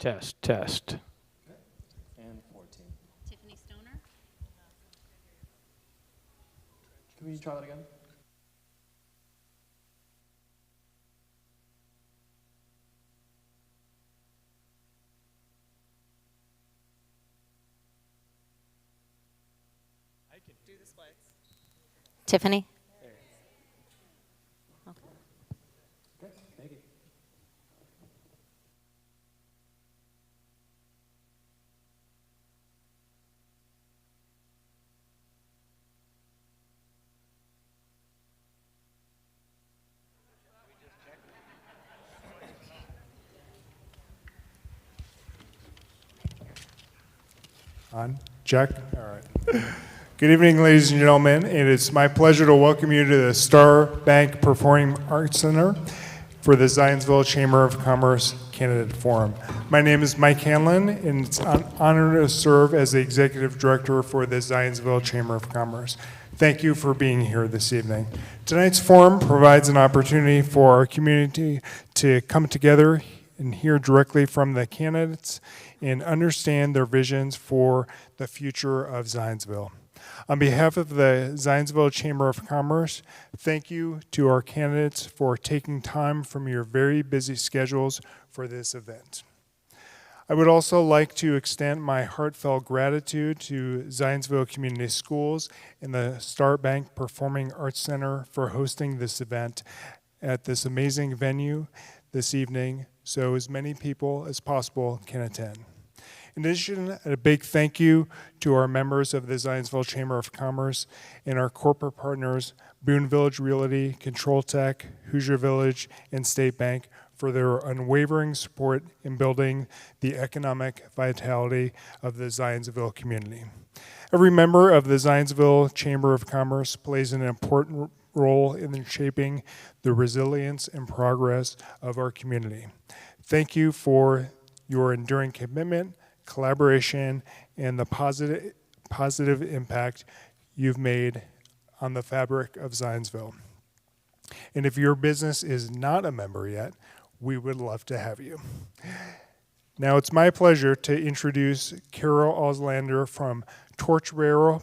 Test, test. And 14. Tiffany Stoner. Can we try that again? Do the splits. Tiffany. Okay, thank you. On. Check. All right. Good evening, ladies and gentlemen. It is my pleasure to welcome you to the Star Bank Performing Arts Center for the Zionsville Chamber of Commerce Candidate Forum. My name is Mike Hanlon, and it's an honor to serve as the Executive Director for the Zionsville Chamber of Commerce. Thank you for being here this evening. Tonight's forum provides an opportunity for our community to come together and hear directly from the candidates and understand their visions for the future of Zionsville. On behalf of the Zionsville Chamber of Commerce, thank you to our candidates for taking time from your very busy schedules for this event. I would also like to extend my heartfelt gratitude to Zionsville Community Schools and the Star Bank Performing Arts Center for hosting this event at this amazing venue this evening so as many people as possible can attend. In addition, a big thank you to our members of the Zionsville Chamber of Commerce and our corporate partners, Boone Village Realty, Control Tech, Hoosier Village, and State Bank for their unwavering support in building the economic vitality of the Zionsville community. Every member of the Zionsville Chamber of Commerce plays an important role in shaping the resilience and progress of our community. Thank you for your enduring commitment, collaboration, and the positive impact you've made on the fabric of Zionsville. And if your business is not a member yet, we would love to have you. Now it's my pleasure to introduce Carol Auslander from Torchbearer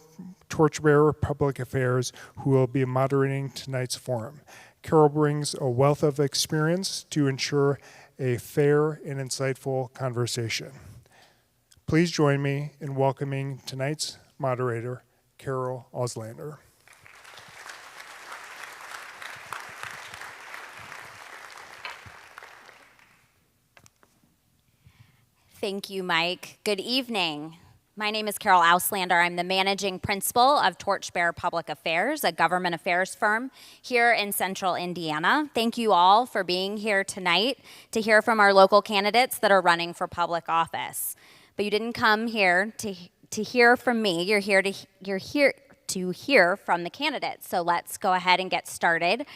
Public Affairs, who will be moderating tonight's forum. Carol brings a wealth of experience to ensure a fair and insightful conversation. Please join me in welcoming tonight's moderator, Carol Auslander. Thank you, Mike. Good evening. My name is Carol Auslander. I'm the managing principal of Torchbearer Public Affairs, a government affairs firm here in central Indiana. Thank you all for being here tonight to hear from our local candidates that are running for public office. But you didn't come here to hear from me. You're here to hear from the candidates. So let's go ahead and get started.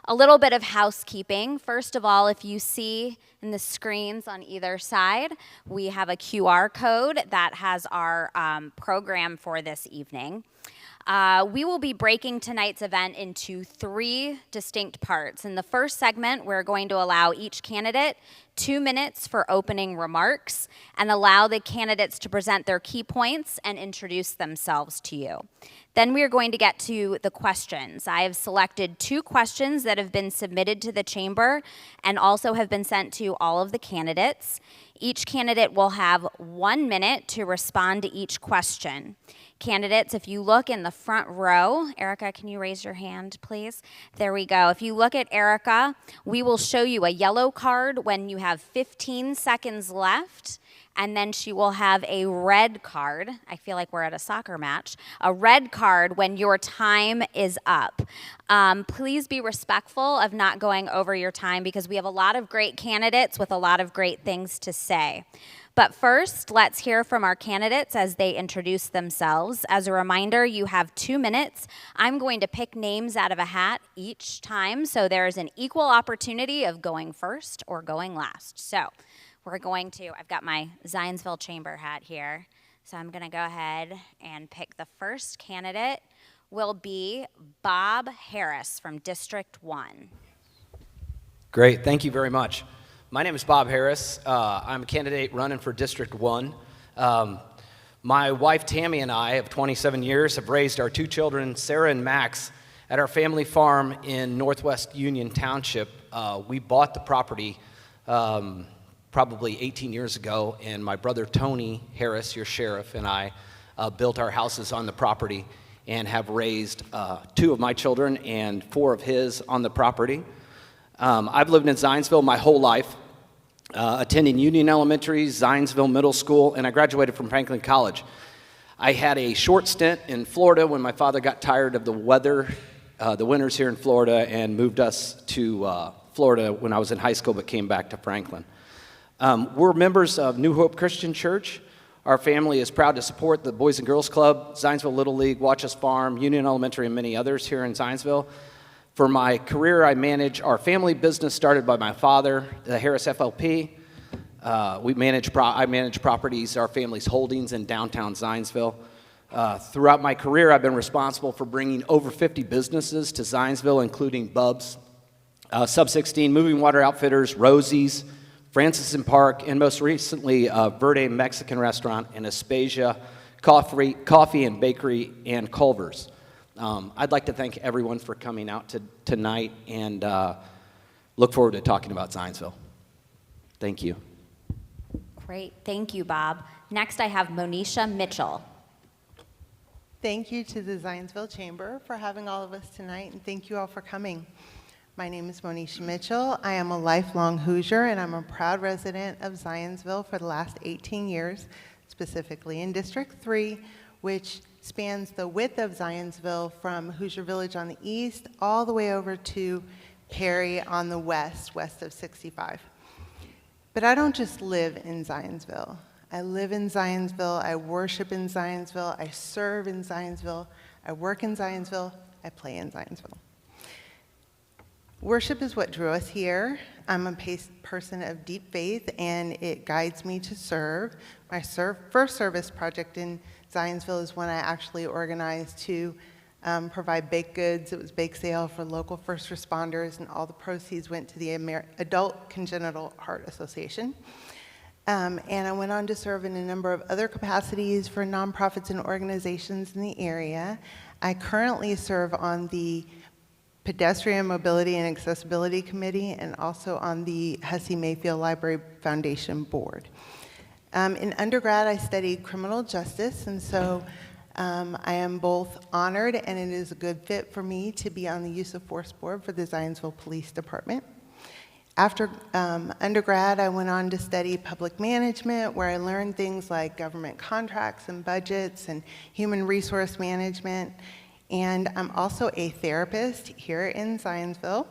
A little bit of housekeeping. First of all, if you see in the screens on either side, we have a QR code that has our program for this evening. We will be breaking tonight's event into 3 distinct parts. In the first segment, we're going to allow each candidate 2 minutes for opening remarks and allow the candidates to present their key points and introduce themselves to you. Then we are going to get to the questions. I have selected 2 questions that have been submitted to the chamber and also have been sent to all of the candidates. Each candidate will have 1 minute to respond to each question. Candidates, if you look in the front row, Erica, can you raise your hand, please? There we go. If you look at Erica, we will show you a yellow card when you have 15 seconds left, and then she will have a red card. I feel like we're at a soccer match. A red card when your time is up. Please be respectful of not going over your time because we have a lot of great candidates with a lot of great things to say. But first, let's hear from our candidates as they introduce themselves. As a reminder, you have 2 minutes. I'm going to pick names out of a hat each time, so there's an equal opportunity of going first or going last. So we're going to, I've got my Zionsville Chamber hat here, so I'm going to go ahead and pick the first candidate will be Bob Harris from District 1. Great, thank you very much. My name is Bob Harris. I'm a candidate running for District 1. My wife Tammy and I of 27 years have raised our two children, Sarah and Max, at our family farm in Northwest Union Township. We bought the property probably 18 years ago, and my brother Tony Harris, your sheriff, and I built our houses on the property and have raised 2 of my children and 4 of his on the property. I've lived in Zionsville my whole life, attending Union Elementary, Zionsville Middle School, and I graduated from Franklin College. I had a short stint in Florida when my father got tired of the weather, the winters here in Florida, and moved us to Florida when I was in high school, but came back to Franklin. We're members of New Hope Christian Church. Our family is proud to support the Boys and Girls Club, Zionsville Little League, Watch Us Farm, Union Elementary, and many others here in Zionsville. For my career, I manage our family business started by my father, the Harris FLP. I manage properties, our family's holdings in downtown Zionsville. Throughout my career, I've been responsible for bringing over 50 businesses to Zionsville, including Bub's, Sub 16, Moving Water Outfitters, Rosie's, Francis and Park, and most recently, Verde Mexican Restaurant and Aspasia Coffee and Bakery and Culver's. I'd like to thank everyone for coming out tonight and look forward to talking about Zionsville. Thank you. Great. Thank you, Bob. Next, I have Monisha Mitchell. Thank you to the Zionsville Chamber for having all of us tonight, and thank you all for coming. My name is Monisha Mitchell. I am a lifelong Hoosier, and I'm a proud resident of Zionsville for the last 18 years, specifically in District 3, which spans the width of Zionsville from Hoosier Village on the east all the way over to Perry on the west of 65. But I don't just live in Zionsville. I live in Zionsville, I worship in Zionsville, I serve in Zionsville, I work in Zionsville, I play in Zionsville. Worship is what drew us here. I'm a person of deep faith, and it guides me to serve. My first service project in Zionsville is one I actually organized to provide baked goods. It was bake sale for local first responders, and all the proceeds went to the Adult Congenital Heart Association. And I went on to serve in a number of other capacities for nonprofits and organizations in the area. I currently serve on the Pedestrian Mobility and Accessibility Committee and also on the Hussey Mayfield Library Foundation Board. In undergrad, I studied criminal justice, and so I am both honored and it is a good fit for me to be on the Use of Force Board for the Zionsville Police Department. After undergrad, I went on to study public management, where I learned things like government contracts and budgets and human resource management. And I'm also a therapist here in Zionsville.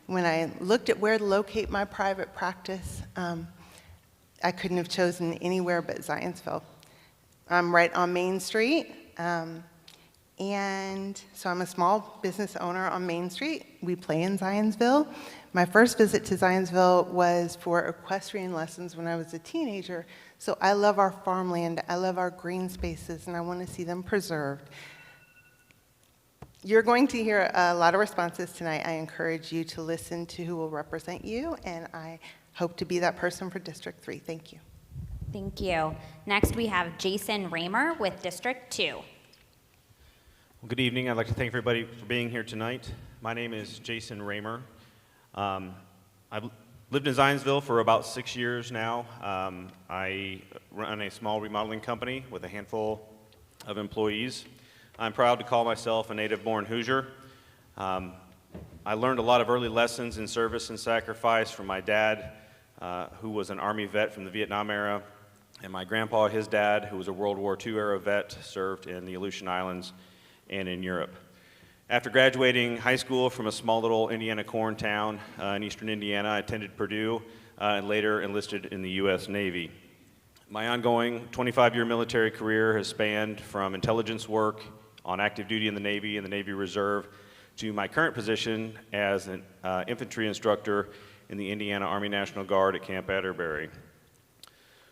When I looked at where to locate my private practice, I couldn't have chosen anywhere but Zionsville. I'm right on Main Street, and so I'm a small business owner on Main Street. We play in Zionsville. My first visit to Zionsville was for equestrian lessons when I was a teenager, so I love our farmland, I love our green spaces, and I want to see them preserved. You're going to hear a lot of responses tonight. I encourage you to listen to who will represent you, and I hope to be that person for District 3. Thank you. Thank you. Next, we have Jason Raymer with District 2. Well, good evening. I'd like to thank everybody for being here tonight. My name is Jason Raymer. I've lived in Zionsville for about 6 years now. I run a small remodeling company with a handful of employees. I'm proud to call myself a native-born Hoosier. I learned a lot of early lessons in service and sacrifice from my dad, who was an Army vet from the Vietnam era, and my grandpa, his dad, who was a World War II era vet, served in the Aleutian Islands and in Europe. After graduating high school from a small little Indiana corn town in eastern Indiana, I attended Purdue and later enlisted in the U.S. Navy. My ongoing 25-year military career has spanned from intelligence work on active duty in the Navy and the Navy Reserve to my current position as an infantry instructor in the Indiana Army National Guard at Camp Atterbury.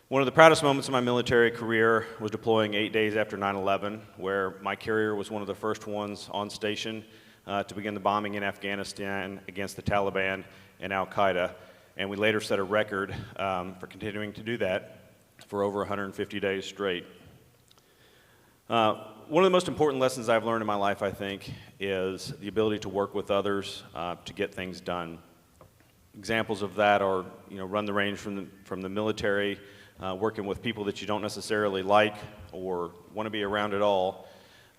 One of the proudest moments of my military career was deploying 8 days after 9/11, where my carrier was one of the first ones on station to begin the bombing in Afghanistan against the Taliban and Al-Qaeda. and we later set a record for continuing to do that for over 150 days straight. One of the most important lessons I've learned in my life, I think, is the ability to work with others to get things done. Examples of that are, run the range from the military, working with people that you don't necessarily like or want to be around at all,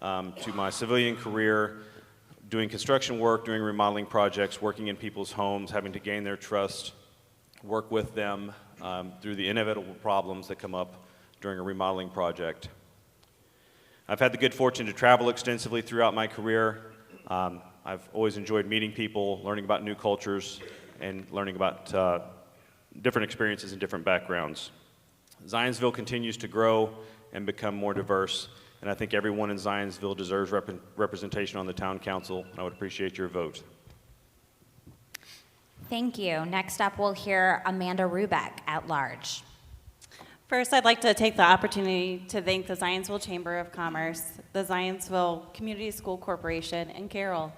to my civilian career, doing construction work, doing remodeling projects, working in people's homes, having to gain their trust, work with them through the inevitable problems that come up during a remodeling project. I've had the good fortune to travel extensively throughout my career. I've always enjoyed meeting people, learning about new cultures, and learning about different experiences and different backgrounds. Zionsville continues to grow and become more diverse, and I think everyone in Zionsville deserves representation on the town council, and I would appreciate your vote. Thank you. Next up, we'll hear Amanda Rubeck at large. First, I'd like to take the opportunity to thank the Zionsville Chamber of Commerce, the Zionsville Community School Corporation, and Carol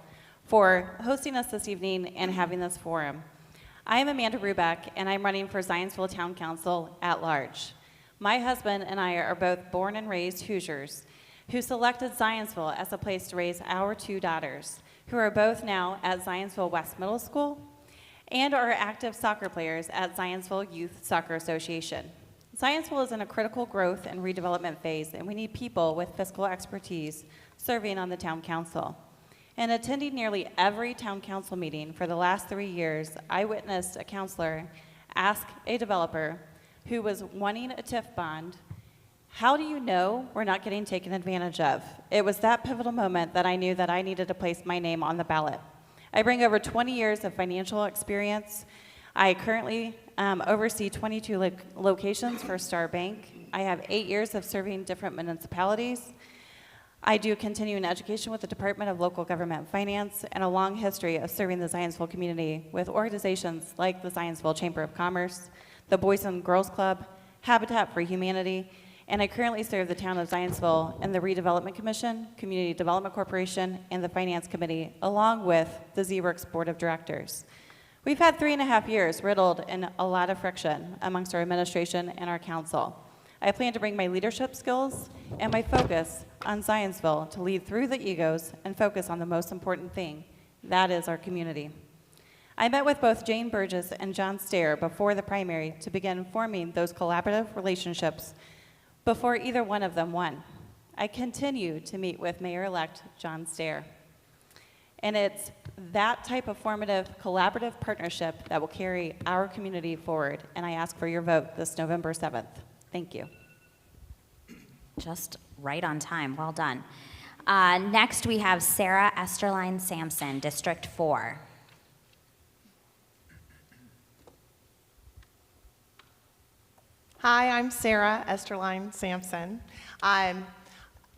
for hosting us this evening and having this forum. I am Amanda Rubeck, and I'm running for Zionsville Town Council at large. My husband and I are both born and raised Hoosiers who selected Zionsville as a place to raise our two daughters, who are both now at Zionsville West Middle School and are active soccer players at Zionsville Youth Soccer Association. Zionsville is in a critical growth and redevelopment phase, and we need people with fiscal expertise serving on the town council. In attending nearly every town council meeting for the last 3 years, I witnessed a counselor ask a developer who was wanting a TIF bond, "How do you know we're not getting taken advantage of?" It was that pivotal moment that I knew that I needed to place my name on the ballot. I bring over 20 years of financial experience. I currently oversee 22 locations for Star Bank. I have 8 years of serving different municipalities. I do continuing education with the Department of Local Government Finance and a long history of serving the Zionsville community with organizations like the Zionsville Chamber of Commerce, the Boys and Girls Club, Habitat for Humanity, and I currently serve the town of Zionsville in the Redevelopment Commission, Community Development Corporation, and the Finance Committee, along with the Z-Works Board of Directors. We've had 3.5 years riddled in a lot of friction amongst our administration and our council. I plan to bring my leadership skills and my focus on Zionsville to lead through the egos and focus on the most important thing, that is our community. I met with both Jane Burgess and John Stair before the primary to begin forming those collaborative relationships before either one of them won. I continue to meet with Mayor-elect John Stair. And it's that type of formative, collaborative partnership that will carry our community forward. And I ask for your vote this November 7th. Thank you. Just right on time. Well done. Next, we have Sarah Esterline Sampson, District 4. Hi, I'm Sarah Esterline Sampson.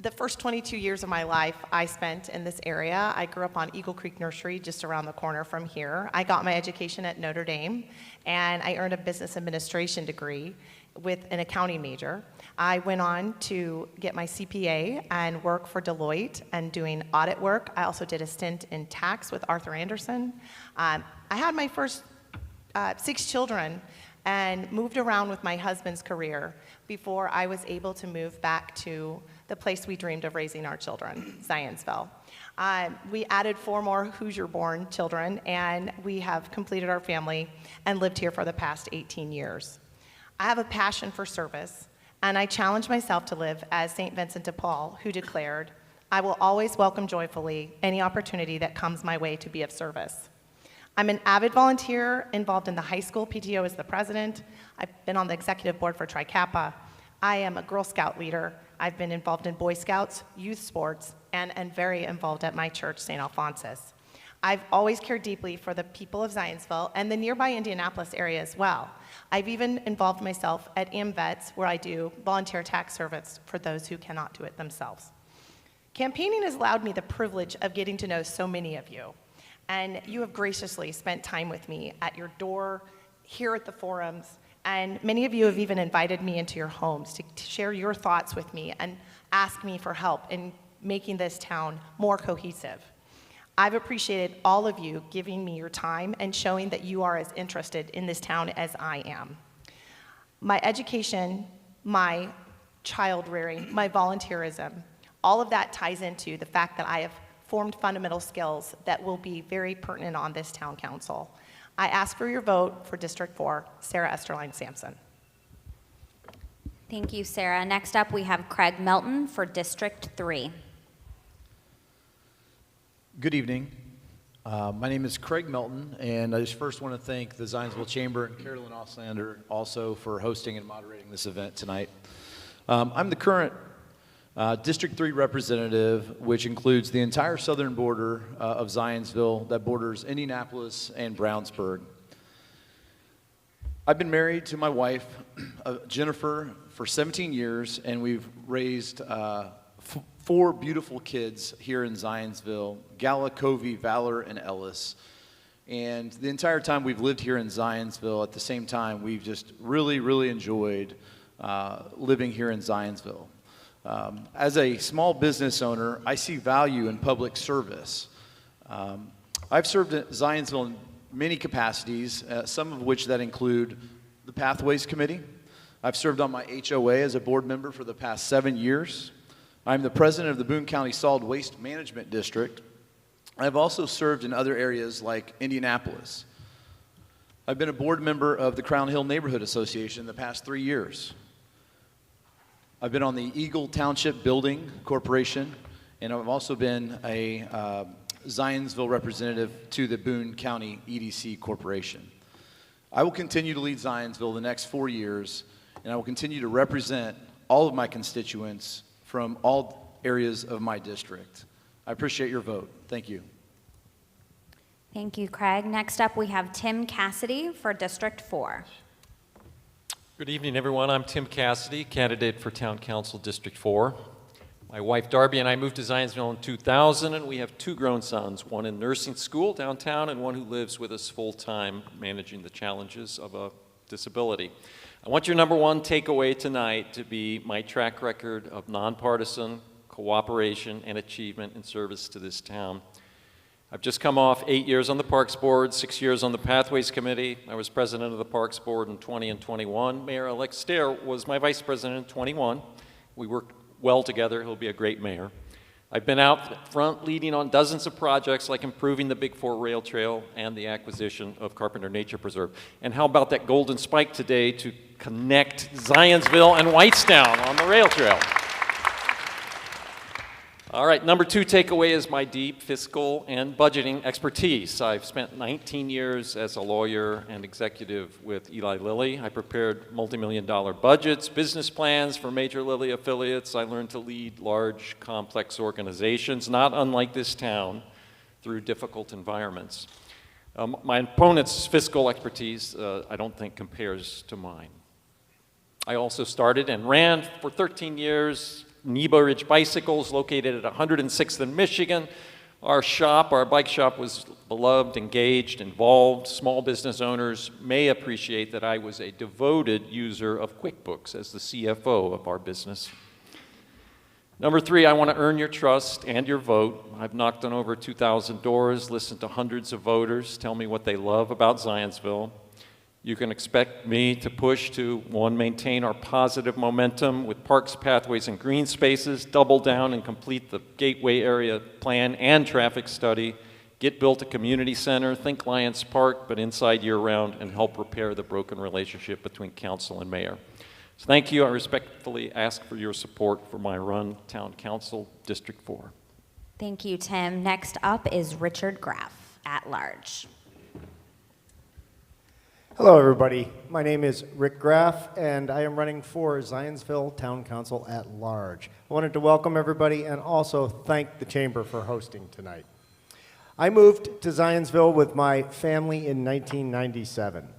The first 22 years of my life I spent in this area. I grew up on Eagle Creek Nursery just around the corner from here. I got my education at Notre Dame, and I earned a business administration degree with an accounting major. I went on to get my CPA and work for Deloitte and doing audit work. I also did a stint in tax with Arthur Andersen. I had my first 6 children and moved around with my husband's career before I was able to move back to the place we dreamed of raising our children, Zionsville. We added 4 more Hoosier-born children, and we have completed our family and lived here for the past 18 years. I have a passion for service, and I challenge myself to live as St. Vincent de Paul, who declared, "I will always welcome joyfully any opportunity that comes my way to be of service." I'm an avid volunteer involved in the high school PTO as the president. I've been on the executive board for Tri Kappa. I am a Girl Scout leader. I've been involved in Boy Scouts, youth sports, and very involved at my church, St. Alphonsus. I've always cared deeply for the people of Zionsville and the nearby Indianapolis area as well. I've even involved myself at AMVETS, where I do volunteer tax service for those who cannot do it themselves. Campaigning has allowed me the privilege of getting to know so many of you, and you have graciously spent time with me at your door, here at the forums, and many of you have even invited me into your homes to share your thoughts with me and ask me for help in making this town more cohesive. I've appreciated all of you giving me your time and showing that you are as interested in this town as I am. My education, my child rearing, my volunteerism, all of that ties into the fact that I have formed fundamental skills that will be very pertinent on this town council. I ask for your vote for District 4, Sarah Esterline Sampson. Thank you, Sarah. Next up, we have Craig Melton for District 3. Good evening. My name is Craig Melton, and I just first want to thank the Zionsville Chamber and Carolyn Auslander also for hosting and moderating this event tonight. I'm the current District 3 representative, which includes the entire southern border of Zionsville that borders Indianapolis and Brownsburg. I've been married to my wife, Jennifer, for 17 years, and we've raised 4 beautiful kids here in Zionsville, Gala, Covey, Valor, and Ellis. And the entire time we've lived here in Zionsville, at the same time, we've just really, really enjoyed living here in Zionsville. As a small business owner, I see value in public service. I've served at Zionsville in many capacities, some of which that include the Pathways Committee. I've served on my HOA as a board member for the past 7 years. I'm the president of the Boone County Solid Waste Management District. I've also served in other areas like Indianapolis. I've been a board member of the Crown Hill Neighborhood Association the past 3 years. I've been on the Eagle Township Building Corporation, and I've also been a Zionsville representative to the Boone County EDC Corporation. I will continue to lead Zionsville the next 4 years, and I will continue to represent all of my constituents from all areas of my district. I appreciate your vote. Thank you. Thank you, Craig. Next up, we have Tim Cassidy for District 4. Good evening, everyone. I'm Tim Cassidy, candidate for Town Council District 4. My wife Darby and I moved to Zionsville in 2000, and we have 2 grown sons, one in nursing school downtown and one who lives with us full-time managing the challenges of a disability. I want your number 1 takeaway tonight to be my track record of nonpartisan cooperation and achievement in service to this town. I've just come off 8 years on the Parks Board, 6 years on the Pathways Committee. I was president of the Parks Board in 20 and 21. Mayor-elect Stair was my vice president in 21. We worked well together. He'll be a great mayor. I've been out front leading on dozens of projects like improving the Big 4 Rail Trail and the acquisition of Carpenter Nature Preserve. And how about that golden spike today to connect Zionsville and Whitestown on the rail trail? All right, number 2 takeaway is my deep fiscal and budgeting expertise. I've spent 19 years as a lawyer and executive with Eli Lilly. I prepared multi-million-dollar budgets, business plans for major Lilly affiliates. I learned to lead large, complex organizations, not unlike this town, through difficult environments. My opponent's fiscal expertise, I don't think, compares to mine. I also started and ran for 13 years Nebo Ridge Bicycles, located at 106th in Michigan. Our bike shop, was beloved, engaged, involved. Small business owners may appreciate that I was a devoted user of QuickBooks as the CFO of our business. Number 3, I want to earn your trust and your vote. I've knocked on over 2,000 doors, listened to hundreds of voters tell me what they love about Zionsville. You can expect me to push to, 1, maintain our positive momentum with parks, pathways, and green spaces, double down and complete the Gateway Area Plan and traffic study, get built a community center, think Lions Park, but inside year-round, and help repair the broken relationship between council and mayor. So thank you. I respectfully ask for your support for my run, Town Council, District 4. Thank you, Tim. Next up is Richard Graff, at large. Hello, everybody. My name is Rick Graff, and I am running for Zionsville Town Council at large. I wanted to welcome everybody and also thank the Chamber for hosting tonight. I moved to Zionsville with my family in 1997.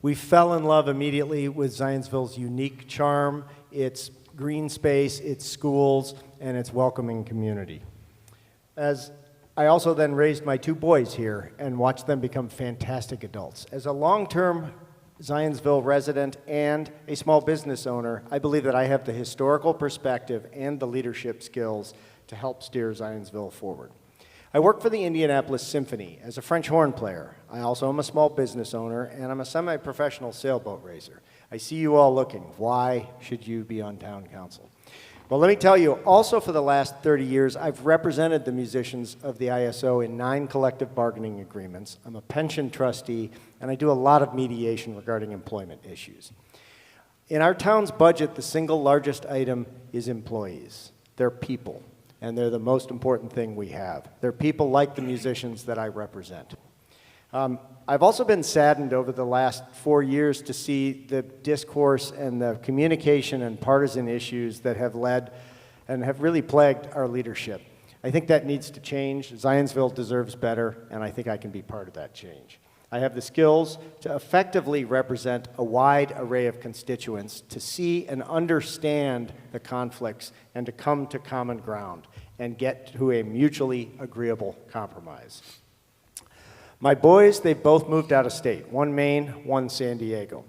We fell in love immediately with Zionsville's unique charm, its green space, its schools, and its welcoming community. As I also then raised my 2 boys here and watched them become fantastic adults. As a long-term Zionsville resident and a small business owner, I believe that I have the historical perspective and the leadership skills to help steer Zionsville forward. I work for the Indianapolis Symphony as a French horn player. I also am a small business owner, and I'm a semi-professional sailboat racer. I see you all looking. Why should you be on town council? Well, let me tell you, also for the last 30 years, I've represented the musicians of the ISO in 9 collective bargaining agreements. I'm a pension trustee, and I do a lot of mediation regarding employment issues. In our town's budget, the single largest item is employees. They're people, and they're the most important thing we have. They're people like the musicians that I represent. I've also been saddened over the last 4 years to see the discourse and the communication and partisan issues that have led and have really plagued our leadership. I think that needs to change. Zionsville deserves better, and I think I can be part of that change. I have the skills to effectively represent a wide array of constituents, to see and understand the conflicts, and to come to common ground and get to a mutually agreeable compromise. My boys, they've both moved out of state, one Maine, one San Diego.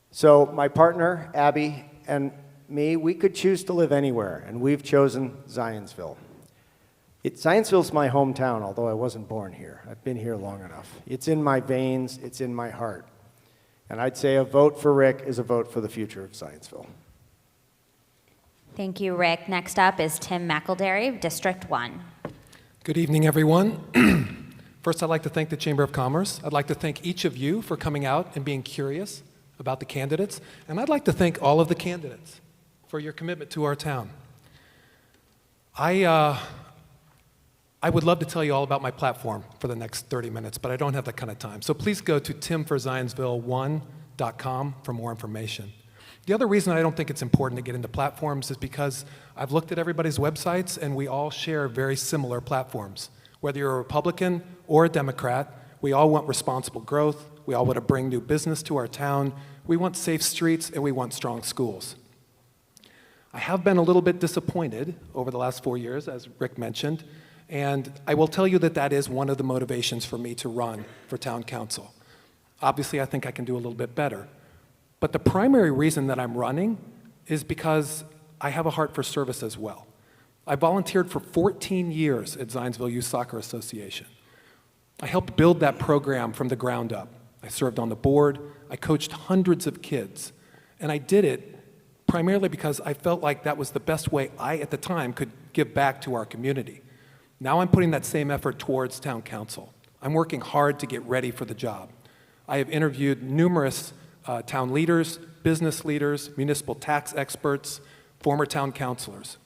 So my partner, Abby, and me, we could choose to live anywhere, and we've chosen Zionsville. Zionsville's my hometown, although I wasn't born here. I've been here long enough. It's in my veins, it's in my heart. And I'd say a vote for Rick is a vote for the future of Zionsville. Thank you, Rick. Next up is Tim McElderry, District 1. Good evening, everyone. First, I'd like to thank the Chamber of Commerce. I'd like to thank each of you for coming out and being curious about the candidates. And I'd like to thank all of the candidates for your commitment to our town. I would love to tell you all about my platform for the next 30 minutes, but I don't have that kind of time. So please go to timforzionsville1.com for more information. The other reason I don't think it's important to get into platforms is because I've looked at everybody's websites and we all share very similar platforms. Whether you're a Republican or a Democrat, we all want responsible growth. We all want to bring new business to our town. We want safe streets and we want strong schools. I have been a little bit disappointed over the last 4 years, as Rick mentioned, and I will tell you that that is one of the motivations for me to run for town council. Obviously, I think I can do a little bit better. But the primary reason that I'm running is because I have a heart for service as well. I volunteered for 14 years at Zionsville Youth Soccer Association. I helped build that program from the ground up. I served on the board, I coached hundreds of kids, and I did it primarily because I felt like that was the best way I, at the time, could give back to our community. Now I'm putting that same effort towards town council. I'm working hard to get ready for the job. I have interviewed numerous town leaders, business leaders, municipal tax experts, former town councilors.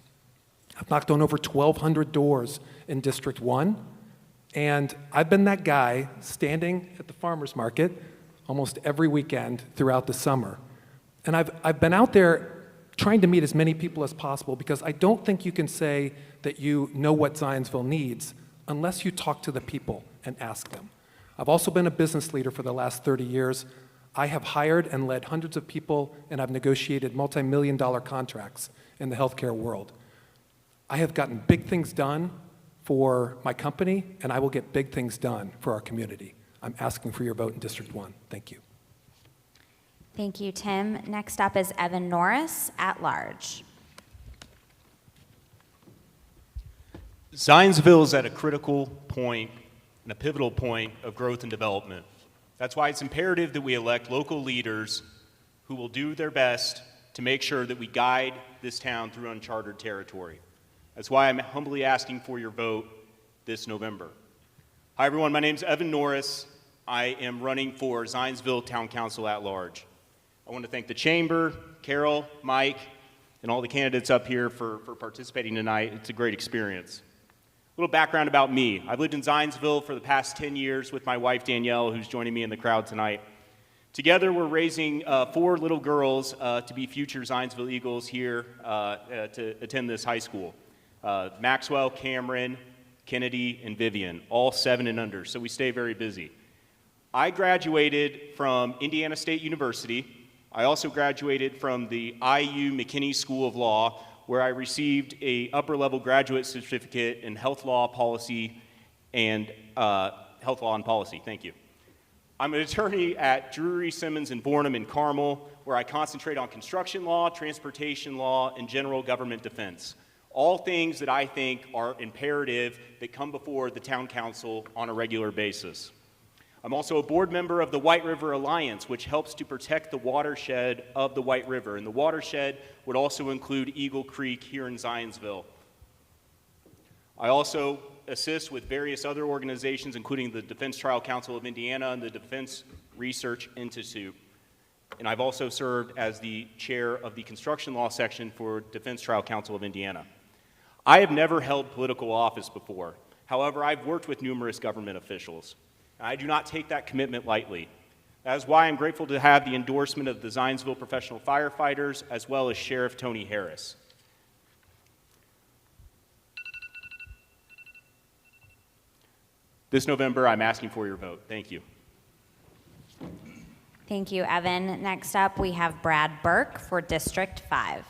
I've knocked on over 1,200 doors in District 1, and I've been that guy standing at the farmer's market almost every weekend throughout the summer. And I've been out there trying to meet as many people as possible because I don't think you can say that you know what Zionsville needs unless you talk to the people and ask them. I've also been a business leader for the last 30 years. I have hired and led hundreds of people, and I've negotiated multi-million-dollar contracts in the healthcare world. I have gotten big things done for my company, and I will get big things done for our community. I'm asking for your vote in District 1. Thank you. Thank you, Tim. Next up is Evan Norris, at large. Zionsville is at a critical point and a pivotal point of growth and development. That's why it's imperative that we elect local leaders who will do their best to make sure that we guide this town through uncharted territory. That's why I'm humbly asking for your vote this November. Hi everyone, my name is Evan Norris. I am running for Zionsville Town Council at large. I want to thank the Chamber, Carol, Mike, and all the candidates up here for participating tonight. It's a great experience. A little background about me. I've lived in Zionsville for the past 10 years with my wife Danielle, who's joining me in the crowd tonight. Together we're raising 4 little girls to be future Zionsville Eagles here to attend this high school. Maxwell, Cameron, Kennedy, and Vivian, all 7 and under, so we stay very busy. I graduated from Indiana State University. I also graduated from the IU McKinney School of Law, where I received a upper-level graduate certificate in health law policy and health law and policy. Thank you. I'm an attorney at Drury, Simmons, and Bornham in Carmel, where I concentrate on construction law, transportation law, and general government defense. All things that I think are imperative that come before the town council on a regular basis. I'm also a board member of the White River Alliance, which helps to protect the watershed of the White River. And the watershed would also include Eagle Creek here in Zionsville. I also assist with various other organizations, including the Defense Trial Council of Indiana and the Defense Research Institute. And I've also served as the chair of the construction law section for Defense Trial Council of Indiana. I have never held political office before. However, I've worked with numerous government officials. I do not take that commitment lightly. That is why I'm grateful to have the endorsement of the Zionsville professional firefighters as well as Sheriff Tony Harris. This November, I'm asking for your vote. Thank you. Thank you, Evan. Next up, we have Brad Burke for District 5.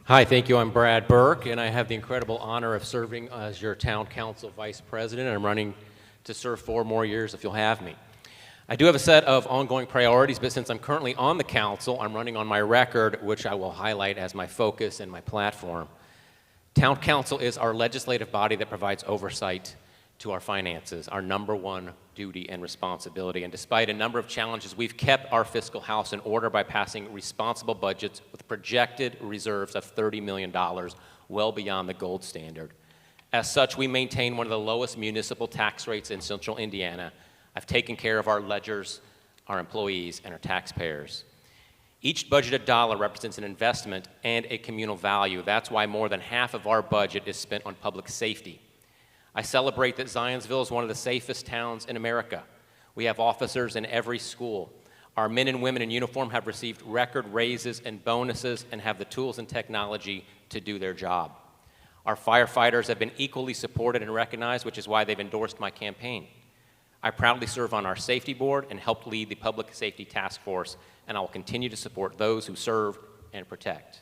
Hi, thank you. I'm Brad Burke, and I have the incredible honor of serving as your town council vice president. I'm running to serve 4 more years if you'll have me. I do have a set of ongoing priorities, but since I'm currently on the council, I'm running on my record, which I will highlight as my focus and my platform. Town council is our legislative body that provides oversight to our finances, our #1 duty and responsibility. And despite a number of challenges, we've kept our fiscal house in order by passing responsible budgets with projected reserves of $30 million, well beyond the gold standard. As such, we maintain one of the lowest municipal tax rates in central Indiana. I've taken care of our ledgers, our employees, and our taxpayers. Each budgeted dollar represents an investment and a communal value. That's why more than half of our budget is spent on public safety. I celebrate that Zionsville is one of the safest towns in America. We have officers in every school. Our men and women in uniform have received record raises and bonuses and have the tools and technology to do their job. Our firefighters have been equally supported and recognized, which is why they've endorsed my campaign. I proudly serve on our safety board and helped lead the Public Safety Task Force, and I will continue to support those who serve and protect.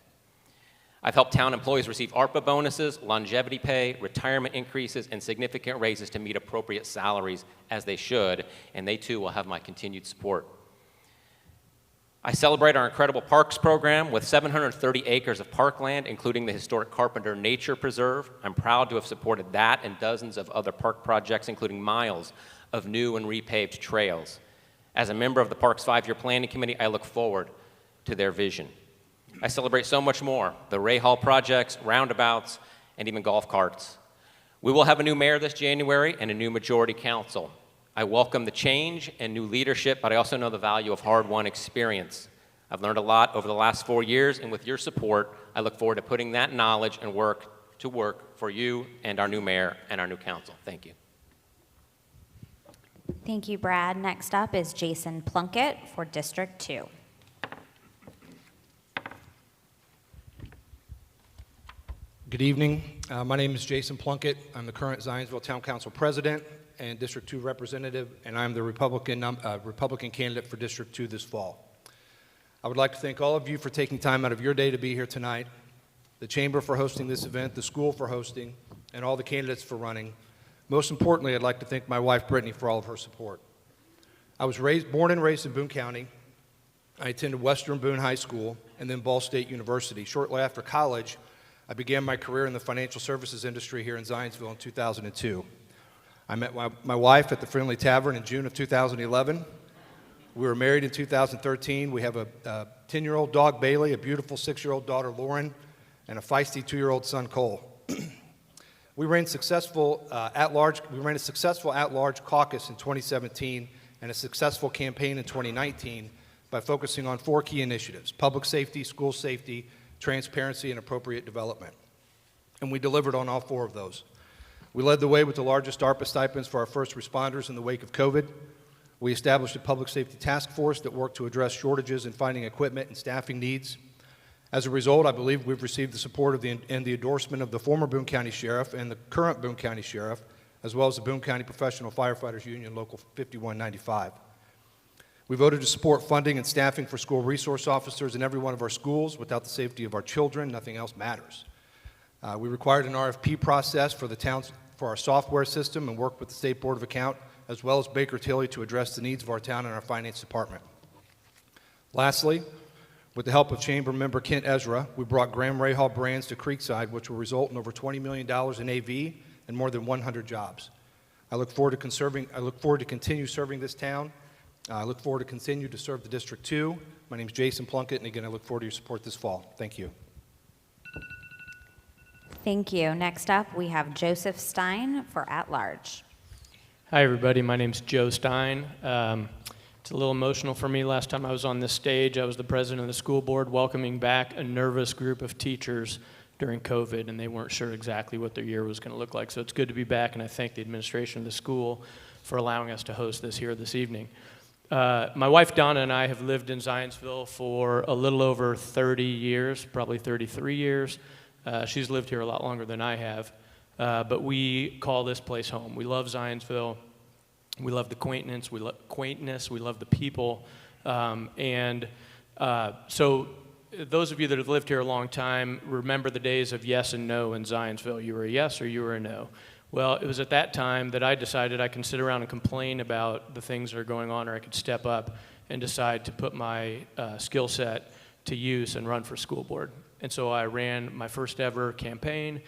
I've helped town employees receive ARPA bonuses, longevity pay, retirement increases, and significant raises to meet appropriate salaries as they should, and they too will have my continued support. I celebrate our incredible parks program with 730 acres of parkland, including the historic Carpenter Nature Preserve. I'm proud to have supported that and dozens of other park projects, including miles of new and repaved trails. As a member of the Parks 5-Year Planning Committee, I look forward to their vision. I celebrate so much more, the Ray Hall projects, roundabouts, and even golf carts. We will have a new mayor this January and a new majority council. I welcome the change and new leadership, but I also know the value of hard-won experience. I've learned a lot over the last 4 years, and with your support, I look forward to putting that knowledge and work to work for you and our new mayor and our new council. Thank you. Thank you, Brad. Next up is Jason Plunkett for District 2. Good evening. My name is Jason Plunkett. I'm the current Zionsville Town Council President and District 2 Representative, and I'm the Republican candidate for District 2 this fall. I would like to thank all of you for taking time out of your day to be here tonight, the Chamber for hosting this event, the school for hosting, and all the candidates for running. Most importantly, I'd like to thank my wife, Brittany, for all of her support. I was born and raised in Boone County. I attended Western Boone High School and then Ball State University. Shortly after college, I began my career in the financial services industry here in Zionsville in 2002. I met my wife at the Friendly Tavern in June of 2011. We were married in 2013. We have a 10-year-old dog, Bailey, a beautiful 6-year-old daughter, Lauren, and a feisty 2-year-old son, Cole. We ran a successful at-large caucus in 2017 and a successful campaign in 2019 by focusing on 4 key initiatives: public safety, school safety, transparency, and appropriate development. And we delivered on all 4 of those. We led the way with the largest ARPA stipends for our first responders in the wake of COVID. We established a public safety task force that worked to address shortages in finding equipment and staffing needs. As a result, I believe we've received the support of and the endorsement of the former Boone County Sheriff and the current Boone County Sheriff, as well as the Boone County Professional Firefighters Union Local 5195. We voted to support funding and staffing for school resource officers in every one of our schools. Without the safety of our children, nothing else matters. We required an RFP process for our software system and worked with the State Board of Account as well as Baker Tilly to address the needs of our town and our finance department. Lastly, With the help of Chamber member Kent Ezra, we brought Graham Rahal brands to Creekside, which will result in over $20 million in AV and more than 100 jobs. I look forward to continue serving this town. I look forward to continue to serve the District 2. My name is Jason Plunkett, and again, I look forward to your support this fall. Thank you. Thank you. Next up, we have Joseph Stein for at-large. Hi, everybody. My name's Joe Stein. It's a little emotional for me. Last time I was on this stage, I was the president of the school board welcoming back a nervous group of teachers during COVID, and they weren't sure exactly what their year was going to look like. So it's good to be back, and I thank the administration of the school for allowing us to host this here this evening. My wife Donna and I have lived in Zionsville for a little over 30 years, probably 33 years. She's lived here a lot longer than I have, but we call this place home. We love Zionsville. We love the quaintness. We love the people. So those of you that have lived here a long time remember the days of yes and no in Zionsville. You were a yes or you were a no. Well, it was at that time that I decided I can sit around and complain about the things that are going on, or I could step up and decide to put my skill set to use and run for school board. And so I ran my first ever campaign,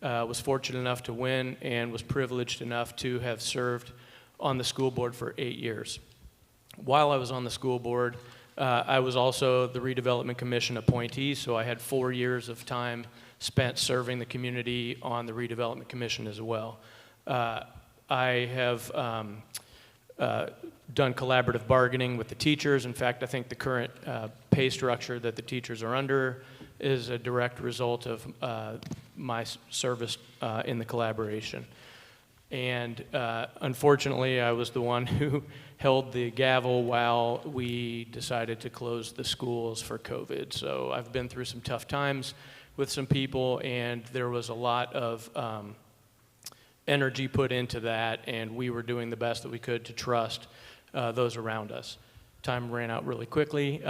was fortunate enough to win, and was privileged enough to have served on the school board for 8 years. While I was on the school board, I was also the Redevelopment Commission appointee, so I had 4 years of time spent serving the community on the Redevelopment Commission as well. I have done collaborative bargaining with the teachers. In fact, I think the current pay structure that the teachers are under is a direct result of my service in the collaboration. And unfortunately, I was the one who held the gavel while we decided to close the schools for COVID. So I've been through some tough times with some people, and there was a lot of energy put into that, and we were doing the best that we could to trust those around us. Time ran out really quickly.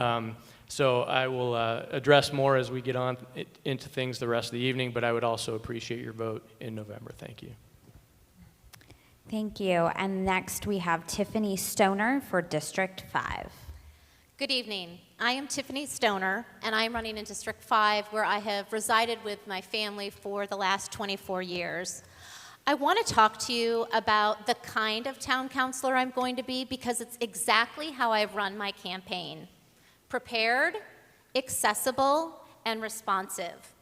So I will address more as we get on into things the rest of the evening, but I would also appreciate your vote in November. Thank you. Thank you. And next we have Tiffany Stoner for District 5. Good evening. I am Tiffany Stoner, and I am running in District 5, where I have resided with my family for the last 24 years. I want to talk to you about the kind of town councilor I'm going to be, because it's exactly how I've run my campaign. Prepared, accessible, and responsive.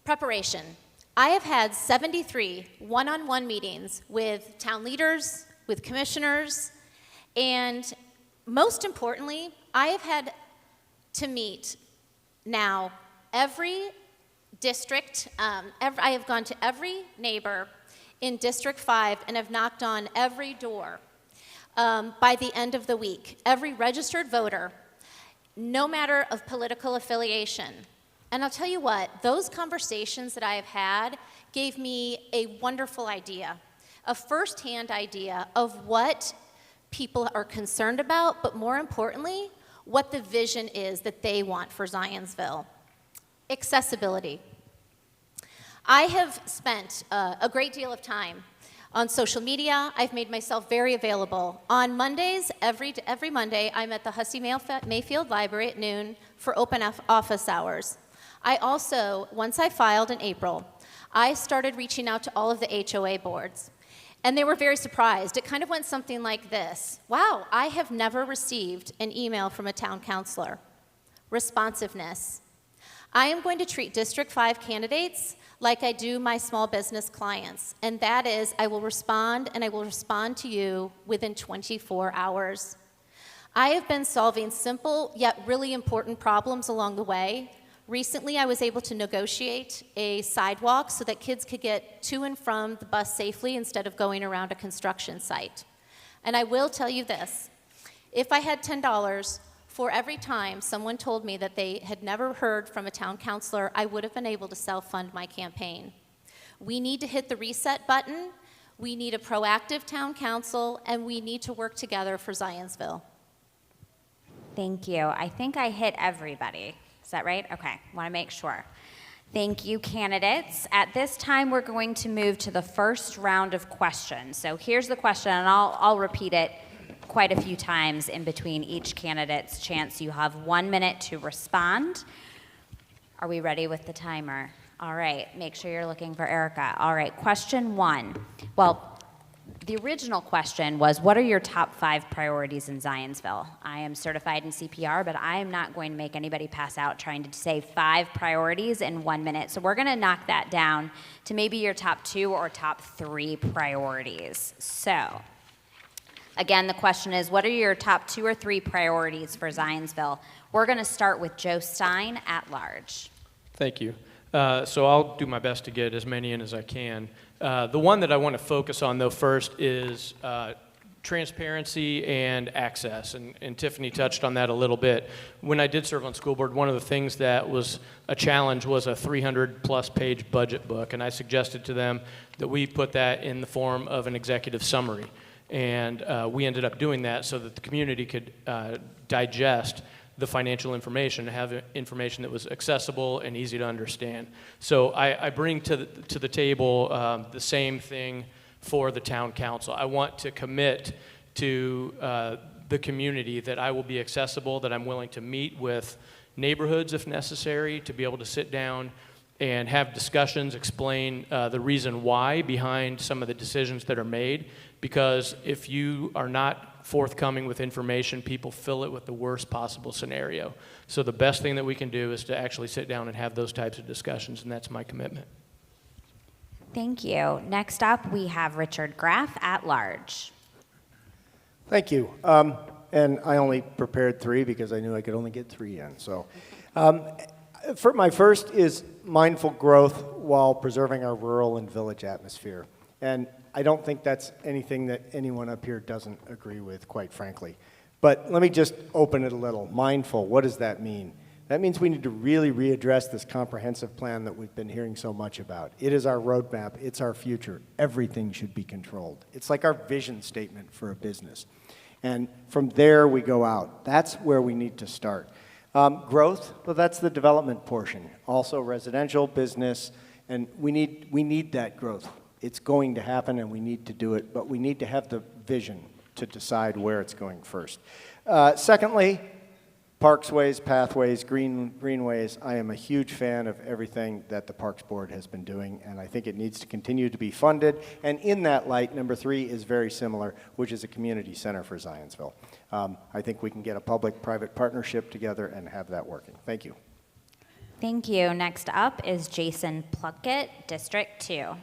Preparation. I have had 73 one-on-one meetings with town leaders, with commissioners, and most importantly, I have had to meet now every district. I have gone to every neighbor in District 5 and have knocked on every door by the end of the week. Every registered voter, no matter of political affiliation. And I'll tell you what, those conversations that I have had gave me a wonderful idea, a firsthand idea of what people are concerned about, but more importantly, what the vision is that they want for Zionsville. Accessibility. I have spent a great deal of time on social media. I've made myself very available. On Mondays, every Monday, I'm at the Hussey Mayfield Library at noon for open office hours. I also, once I filed in April, I started reaching out to all of the HOA boards. And they were very surprised. It kind of went something like this. Wow, I have never received an email from a town councilor. Responsiveness. I am going to treat District 5 candidates like I do my small business clients. And that is, I will respond, and I will respond to you within 24 hours. I have been solving simple yet really important problems along the way. Recently, I was able to negotiate a sidewalk so that kids could get to and from the bus safely instead of going around a construction site. And I will tell you this, if I had $10 for every time someone told me that they had never heard from a town councilor, I would have been able to self-fund my campaign. We need to hit the reset button, we need a proactive town council, and we need to work together for Zionsville. Thank you. I think I hit everybody. Is that right? Okay, want to make sure. Thank you, candidates. At this time, we're going to move to the first round of questions. So here's the question, and I'll repeat it. quite a few times in between each candidate's chance. You have 1 minute to respond. Are we ready with the timer? All right, make sure you're looking for Erica. All right, question 1. Well, the original question was, what are your top 5 priorities in Zionsville? I am certified in CPR, but I am not going to make anybody pass out trying to say 5 priorities in 1 minute. So we're gonna knock that down to maybe your top 2 or top 3 priorities. So, again, the question is, what are your top 2 or 3 priorities for Zionsville? We're gonna start with Joe Stein at large. Thank you. So I'll do my best to get as many in as I can. The one that I want to focus on, though, first is transparency and access, and Tiffany touched on that a little bit. When I did serve on school board, one of the things that was a challenge was a 300-plus page budget book, and I suggested to them that we put that in the form of an executive summary. And we ended up doing that so that the community could digest the financial information, have information that was accessible and easy to understand. So I bring to the table the same thing for the town council. I want to commit to the community that I will be accessible, that I'm willing to meet with neighborhoods if necessary, to be able to sit down and have discussions, explain the reason why behind some of the decisions that are made. Because if you are not forthcoming with information, people fill it with the worst possible scenario. So the best thing that we can do is to actually sit down and have those types of discussions, and that's my commitment. Thank you. Next up, we have Richard Graff at large. Thank you. And I only prepared 3 because I knew I could only get 3 in. So for my first is mindful growth while preserving our rural and village atmosphere. And I don't think that's anything that anyone up here doesn't agree with, quite frankly. But let me just open it a little. Mindful, what does that mean? That means we need to really readdress this comprehensive plan that we've been hearing so much about. It is our roadmap. It's our future. Everything should be controlled. It's like our vision statement for a business. And from there, we go out. That's where we need to start. Growth, well, that's the development portion. Also residential, business, and we need that growth. It's going to happen, and we need to do it, but we need to have the vision to decide where it's going first. Secondly, parksways, pathways, greenways. I am a huge fan of everything that the Parks Board has been doing, and I think it needs to continue to be funded. And in that light, number 3 is very similar, which is a community center for Zionsville. I think we can get a public-private partnership together and have that working. Thank you. Thank you. Next up is Jason Plunkett, District 2.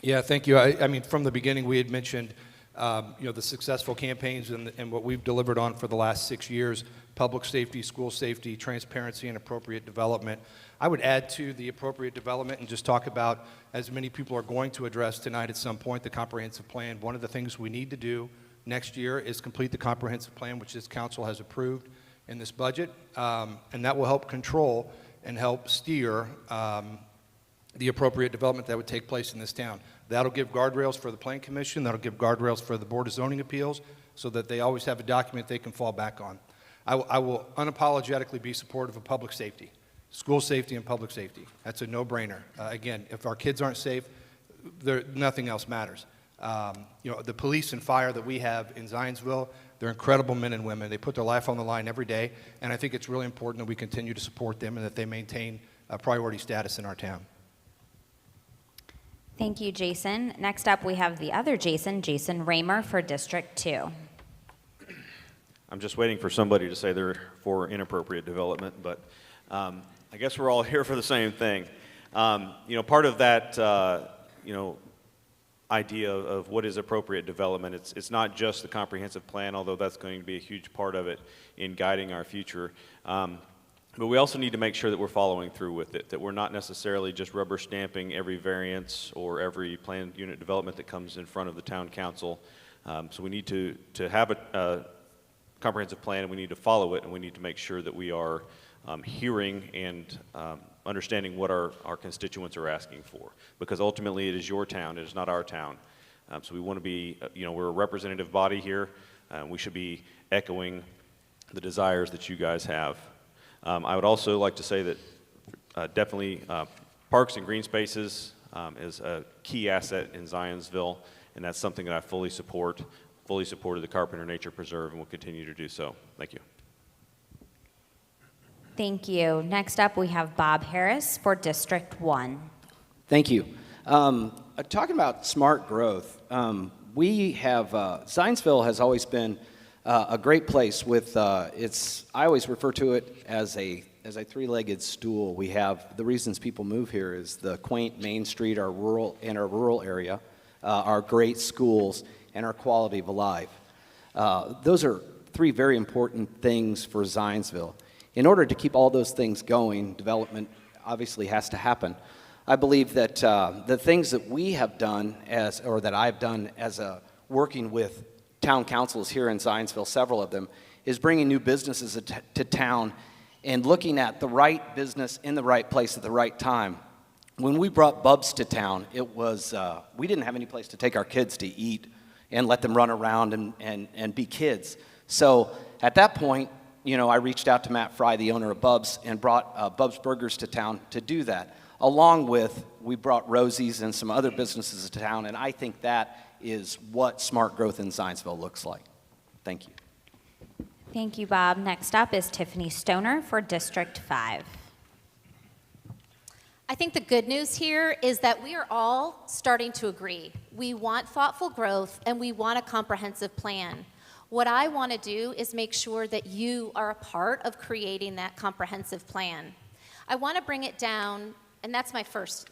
Yeah, thank you. I mean, from the beginning, we had mentioned, the successful campaigns and what we've delivered on for the last 6 years: public safety, school safety, transparency, and appropriate development. I would add to the appropriate development and just talk about, as many people are going to address tonight at some point, the comprehensive plan. One of the things we need to do next year is complete the comprehensive plan, which this council has approved in this budget, and that will help control and help steer the appropriate development that would take place in this town. That'll give guardrails for the Plan Commission, that'll give guardrails for the Board of Zoning Appeals, so that they always have a document they can fall back on. I will unapologetically be supportive of public safety, school safety and public safety. That's a no-brainer. Again, if our kids aren't safe, nothing else matters. The police and fire that we have in Zionsville, they're incredible men and women. They put their life on the line every day, and I think it's really important that we continue to support them and that they maintain a priority status in our town. Thank you, Jason. Next up, we have the other Jason, Jason Raymer for District 2. I'm just waiting for somebody to say they're for inappropriate development, but I guess we're all here for the same thing. Part of that, idea of what is appropriate development, it's not just the comprehensive plan, although that's going to be a huge part of it in guiding our future. But we also need to make sure that we're following through with it, that we're not necessarily just rubber stamping every variance or every planned unit development that comes in front of the town council. So we need to have a comprehensive plan, and we need to follow it, and we need to make sure that we are hearing and understanding what our constituents are asking for. Because ultimately it is your town, it is not our town. So we want to be, we're a representative body here. We should be echoing the desires that you guys have. I would also like to say that definitely parks and green spaces is a key asset in Zionsville, and that's something that I fully supported the Carpenter Nature Preserve, and will continue to do so. Thank you. Thank you. Next up, we have Bob Harris for District 1. Thank you. Talking about smart growth, we have, Zionsville has always been a great place with, I always refer to it as a three-legged stool. We have, the reasons people move here is the quaint Main Street, our rural area, our great schools, and our quality of life. Those are three very important things for Zionsville. In order to keep all those things going, development obviously has to happen. I believe that the things that we have done that I've done as working with town councils here in Zionsville, several of them, is bringing new businesses to town and looking at the right business in the right place at the right time. When we brought Bubs to town, it was, we didn't have any place to take our kids to eat and let them run around and be kids. So at that point, you know, I reached out to Matt Fry, the owner of Bubs, and brought Bubs Burgers to town to do that. Along with, we brought Rosie's and some other businesses to town, and I think that is what smart growth in Zionsville looks like. Thank you. Thank you, Bob. Next up is Tiffany Stoner for District 5. I think the good news here is that we are all starting to agree. We want thoughtful growth and we want a comprehensive plan. What I want to do is make sure that you are a part of creating that comprehensive plan. I want to bring it down, and that's my first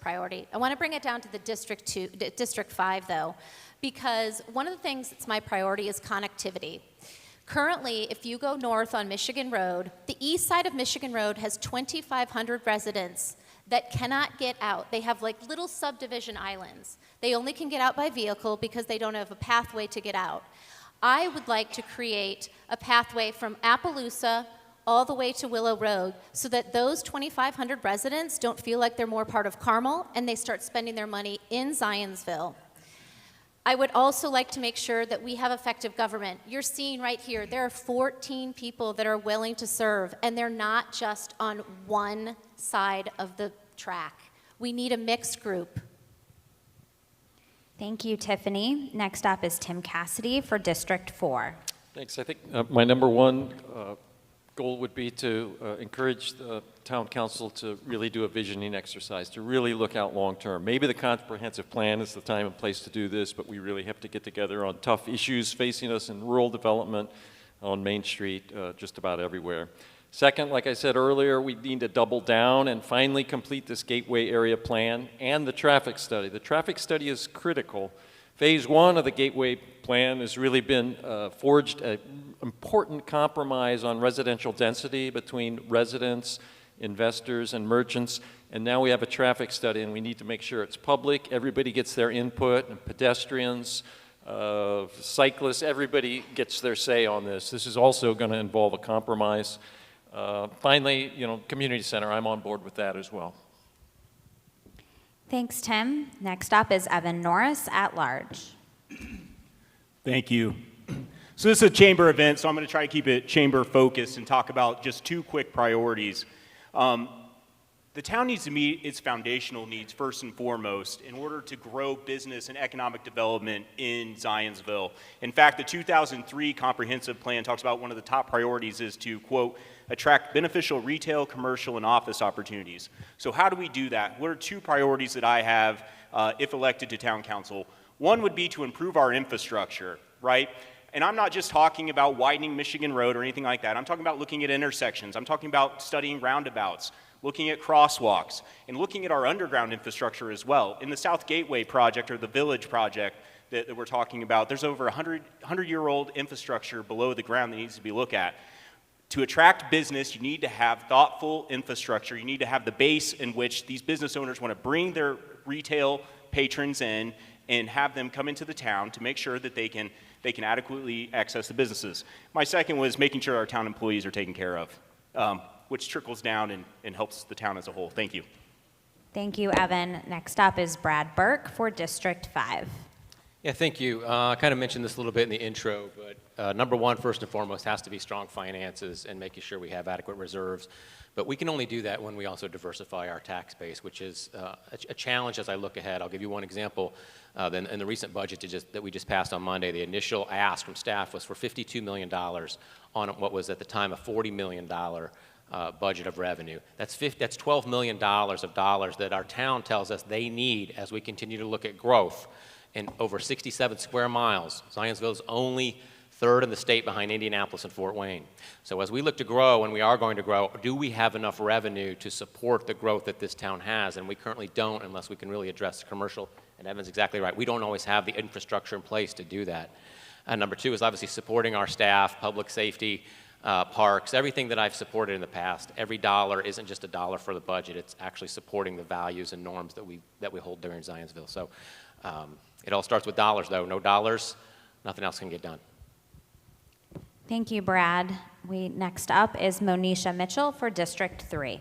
priority. I want to bring it down to the District 5 though, because one of the things that's my priority is connectivity. Currently, if you go north on Michigan Road, the east side of Michigan Road has 2,500 residents that cannot get out. They have like little subdivision islands. They only can get out by vehicle because they don't have a pathway to get out. I would like to create a pathway from Appaloosa all the way to Willow Road so that those 2,500 residents don't feel like they're more part of Carmel and they start spending their money in Zionsville. I would also like to make sure that we have effective government. You're seeing right here, there are 14 people that are willing to serve, and they're not just on one side of the track. We need a mixed group. Thank you, Tiffany. Next up is Tim Cassidy for District 4. Thanks. I think my number one goal would be to encourage the town council to really do a visioning exercise, to really look out long term. Maybe the comprehensive plan is the time and place to do this, but we really have to get together on tough issues facing us in rural development, on Main Street, just about everywhere. Second, like I said earlier, we need to double down and finally complete this gateway area plan and the traffic study. The traffic study is critical. Phase 1 of the gateway plan has really been forged an important compromise on residential density between residents, investors, and merchants. And now we have a traffic study, and we need to make sure it's public. Everybody gets their input, and pedestrians, cyclists, everybody gets their say on this. This is also going to involve a compromise. Finally, you know, community center, I'm on board with that as well. Thanks, Tim. Next up is Evan Norris at large. Thank you. So this is a chamber event, so I'm going to try to keep it chamber focused and talk about just two quick priorities. The town needs to meet its foundational needs first and foremost in order to grow business and economic development in Zionsville. In fact, the 2003 comprehensive plan talks about one of the top priorities is to, quote, attract beneficial retail, commercial, and office opportunities. So how do we do that? What are two priorities that I have if elected to town council? One would be to improve our infrastructure, right? And I'm not just talking about widening Michigan Road or anything like that. I'm talking about looking at intersections. I'm talking about studying roundabouts, looking at crosswalks, and looking at our underground infrastructure as well. In the South Gateway project, or the Village project that we're talking about, there's over 100-year-old infrastructure below the ground that needs to be looked at. To attract business, you need to have thoughtful infrastructure. You need to have the base in which these business owners want to bring their retail patrons in and have them come into the town to make sure that they can adequately access the businesses. My second was making sure our town employees are taken care of, which trickles down and helps the town as a whole. Thank you. Thank you, Evan. Next up is Brad Burke for District 5. Yeah, thank you. I kind of mentioned this a little bit in the intro, but number one, first and foremost, has to be strong finances and making sure we have adequate reserves. But we can only do that when we also diversify our tax base, which is a challenge as I look ahead. I'll give you one example. In the recent budget that we just passed on Monday, the initial ask from staff was for $52 million on what was at the time a $40 million budget of revenue. That's $12 million of dollars that our town tells us they need as we continue to look at growth. In over 67 square miles, Zionsville is only third in the state behind Indianapolis and Fort Wayne. So as we look to grow, and we are going to grow, do we have enough revenue to support the growth that this town has? And we currently don't unless we can really address the commercial. And Evan's exactly right. We don't always have the infrastructure in place to do that. And number two is obviously supporting our staff, public safety, parks, everything that I've supported in the past. Every dollar isn't just a dollar for the budget. It's actually supporting the values and norms that we hold during Zionsville. So it all starts with dollars, though. No dollars, nothing else can get done. Thank you, Brad. Next up is Monisha Mitchell for District 3.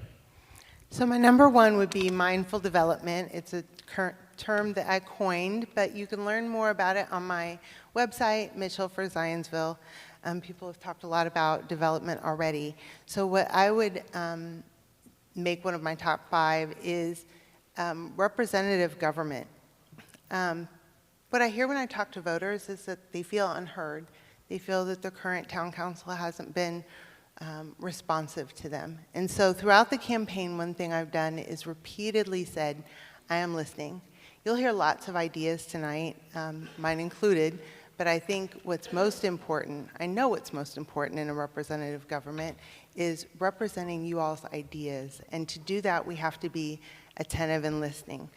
So my number one would be mindful development. It's a current term that I coined, but you can learn more about it on my website, Mitchell for Zionsville. People have talked a lot about development already. So what I would make one of my top 5 is representative government. What I hear when I talk to voters is that they feel unheard. They feel that the current town council hasn't been responsive to them. And so throughout the campaign, one thing I've done is repeatedly said, I am listening. You'll hear lots of ideas tonight, mine included, but I think what's most important, I know what's most important in a representative government is representing you all's ideas. And to do that, we have to be attentive and listening.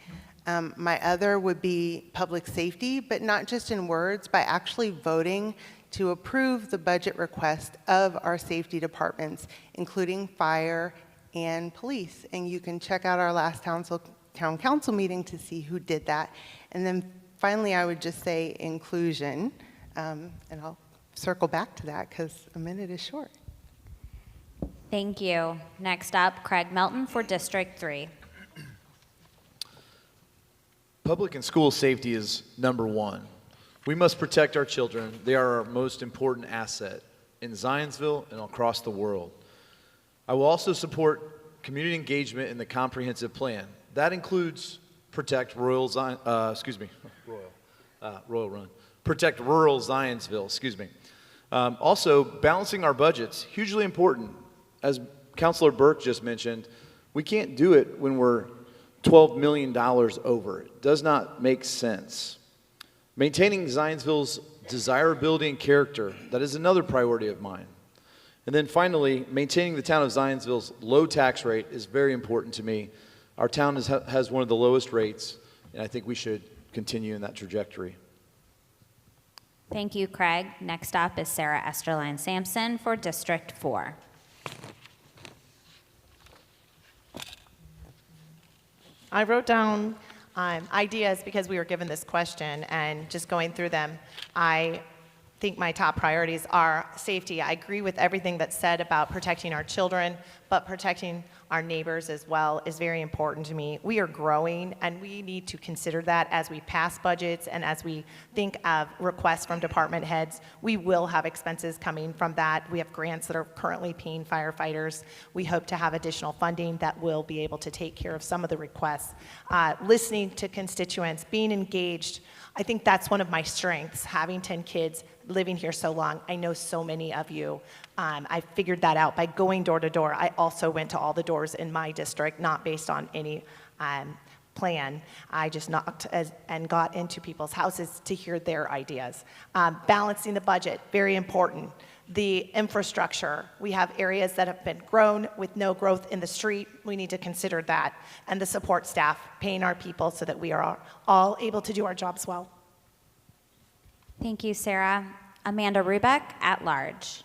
My other would be public safety, but not just in words, by actually voting to approve the budget request of our safety departments, including fire and police. And you can check out our last town council meeting to see who did that. And then finally, I would just say inclusion, and I'll circle back to that because a minute is short. Thank you. Next up, Craig Melton for District 3. Public and school safety is number one. We must protect our children. They are our most important asset in Zionsville and across the world. I will also support community engagement in the comprehensive plan. That includes protect rural Zionsville. Also, balancing our budgets, hugely important. As Councilor Burke just mentioned, we can't do it when we're $12 million over. It does not make sense. Maintaining Zionsville's desirability and character, that is another priority of mine. And then finally, maintaining the town of Zionsville's low tax rate is very important to me. Our town has one of the lowest rates, and I think we should continue in that trajectory. Thank you, Craig. Next up is Sarah Esterline Sampson for District 4. I wrote down ideas because we were given this question, and just going through them, I think my top priorities are safety. I agree with everything that's said about protecting our children, but protecting our neighbors as well is very important to me. We are growing, and we need to consider that as we pass budgets and as we think of requests from department heads. We will have expenses coming from that. We have grants that are currently paying firefighters. We hope to have additional funding that will be able to take care of some of the requests. Listening to constituents, being engaged, I think that's one of my strengths, having 10 kids, living here so long. I know so many of you. I figured that out by going door to door. I also went to all the doors in my district, not based on any plan. I just knocked and got into people's houses to hear their ideas. Balancing the budget, very important. The infrastructure, we have areas that have been grown with no growth in the street. We need to consider that. And the support staff, paying our people so that we are all able to do our jobs well. Thank you, Sarah. Amanda Rubeck, at large.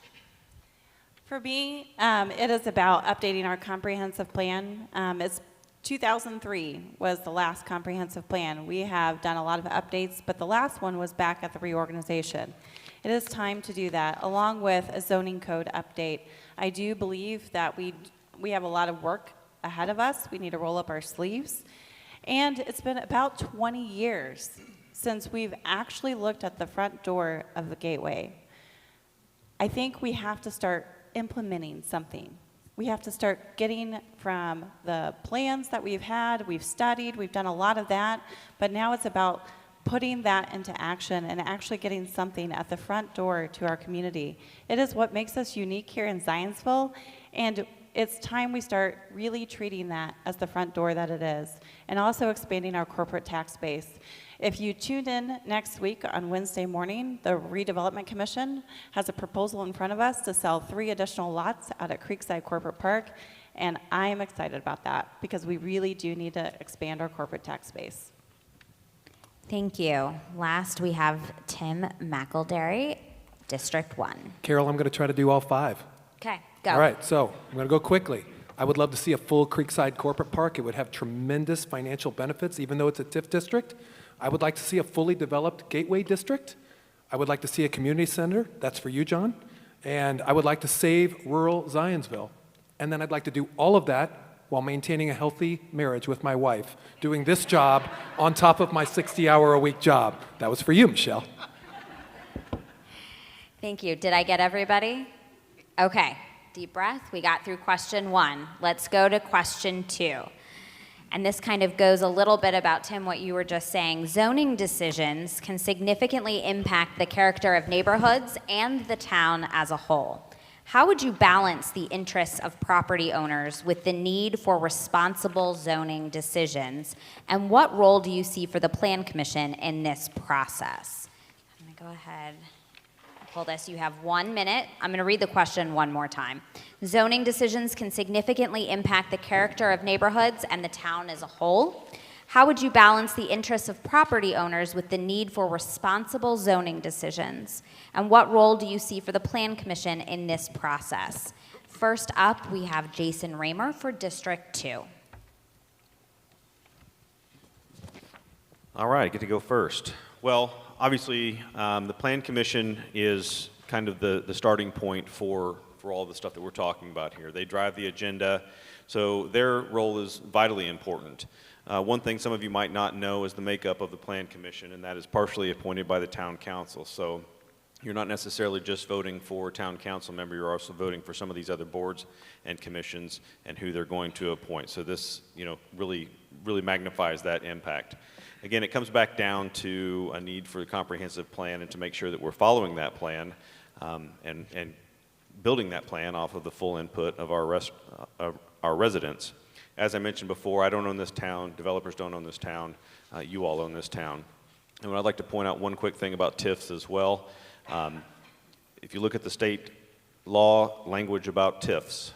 For me, it is about updating our comprehensive plan. It's 2003 was the last comprehensive plan. We have done a lot of updates, but the last one was back at the reorganization. It is time to do that, along with a zoning code update. I do believe that we have a lot of work ahead of us. We need to roll up our sleeves. And it's been about 20 years since we've actually looked at the front door of the gateway, I think we have to start implementing something. We have to start getting from the plans that we've studied, we've done a lot of that, but now it's about putting that into action and actually getting something at the front door to our community. It is what makes us unique here in Zionsville, and it's time we start really treating that as the front door that it is, and also expanding our corporate tax base. If you tuned in next week on Wednesday morning, the Redevelopment Commission has a proposal in front of us to sell 3 additional lots out at Creekside Corporate Park, and I am excited about that because we really do need to expand our corporate tax base. Thank you. Last, we have Tim McElderry, District 1. Carol, I'm going to try to do all 5. Okay, go. All right, so I'm going to go quickly. I would love to see a full Creekside Corporate Park. It would have tremendous financial benefits, even though it's a TIF district. I would like to see a fully developed Gateway District. I would like to see a community center. That's for you, John. And I would like to save rural Zionsville. And then I'd like to do all of that while maintaining a healthy marriage with my wife, doing this job on top of my 60-hour-a-week job. That was for you, Michelle. Thank you. Did I get everybody? Okay, deep breath. We got through question 1. Let's go to question 2. And this kind of goes a little bit about, Tim, what you were just saying. Zoning decisions can significantly impact the character of neighborhoods and the town as a whole. How would you balance the interests of property owners with the need for responsible zoning decisions? And what role do you see for the Plan Commission in this process? I'm going to go ahead and pull this. You have 1 minute. I'm going to read the question one more time. Zoning decisions can significantly impact the character of neighborhoods and the town as a whole. How would you balance the interests of property owners with the need for responsible zoning decisions? And what role do you see for the Plan Commission in this process? First up, we have Jason Raymer for District 2. All right, I get to go first. Well, obviously, the Plan Commission is kind of the starting point for all the stuff that we're talking about here. They drive the agenda, so their role is vitally important. One thing some of you might not know is the makeup of the Plan Commission, and that is partially appointed by the Town Council. So you're not necessarily just voting for a Town Council member, you're also voting for some of these other boards and commissions and who they're going to appoint. So this, really magnifies that impact. Again, it comes back down to a need for a comprehensive plan and to make sure that we're following that plan and building that plan off of the full input of our residents. As I mentioned before, I don't own this town, developers don't own this town, you all own this town. And I'd like to point out one quick thing about TIFs as well. If you look at the state law language about TIFs,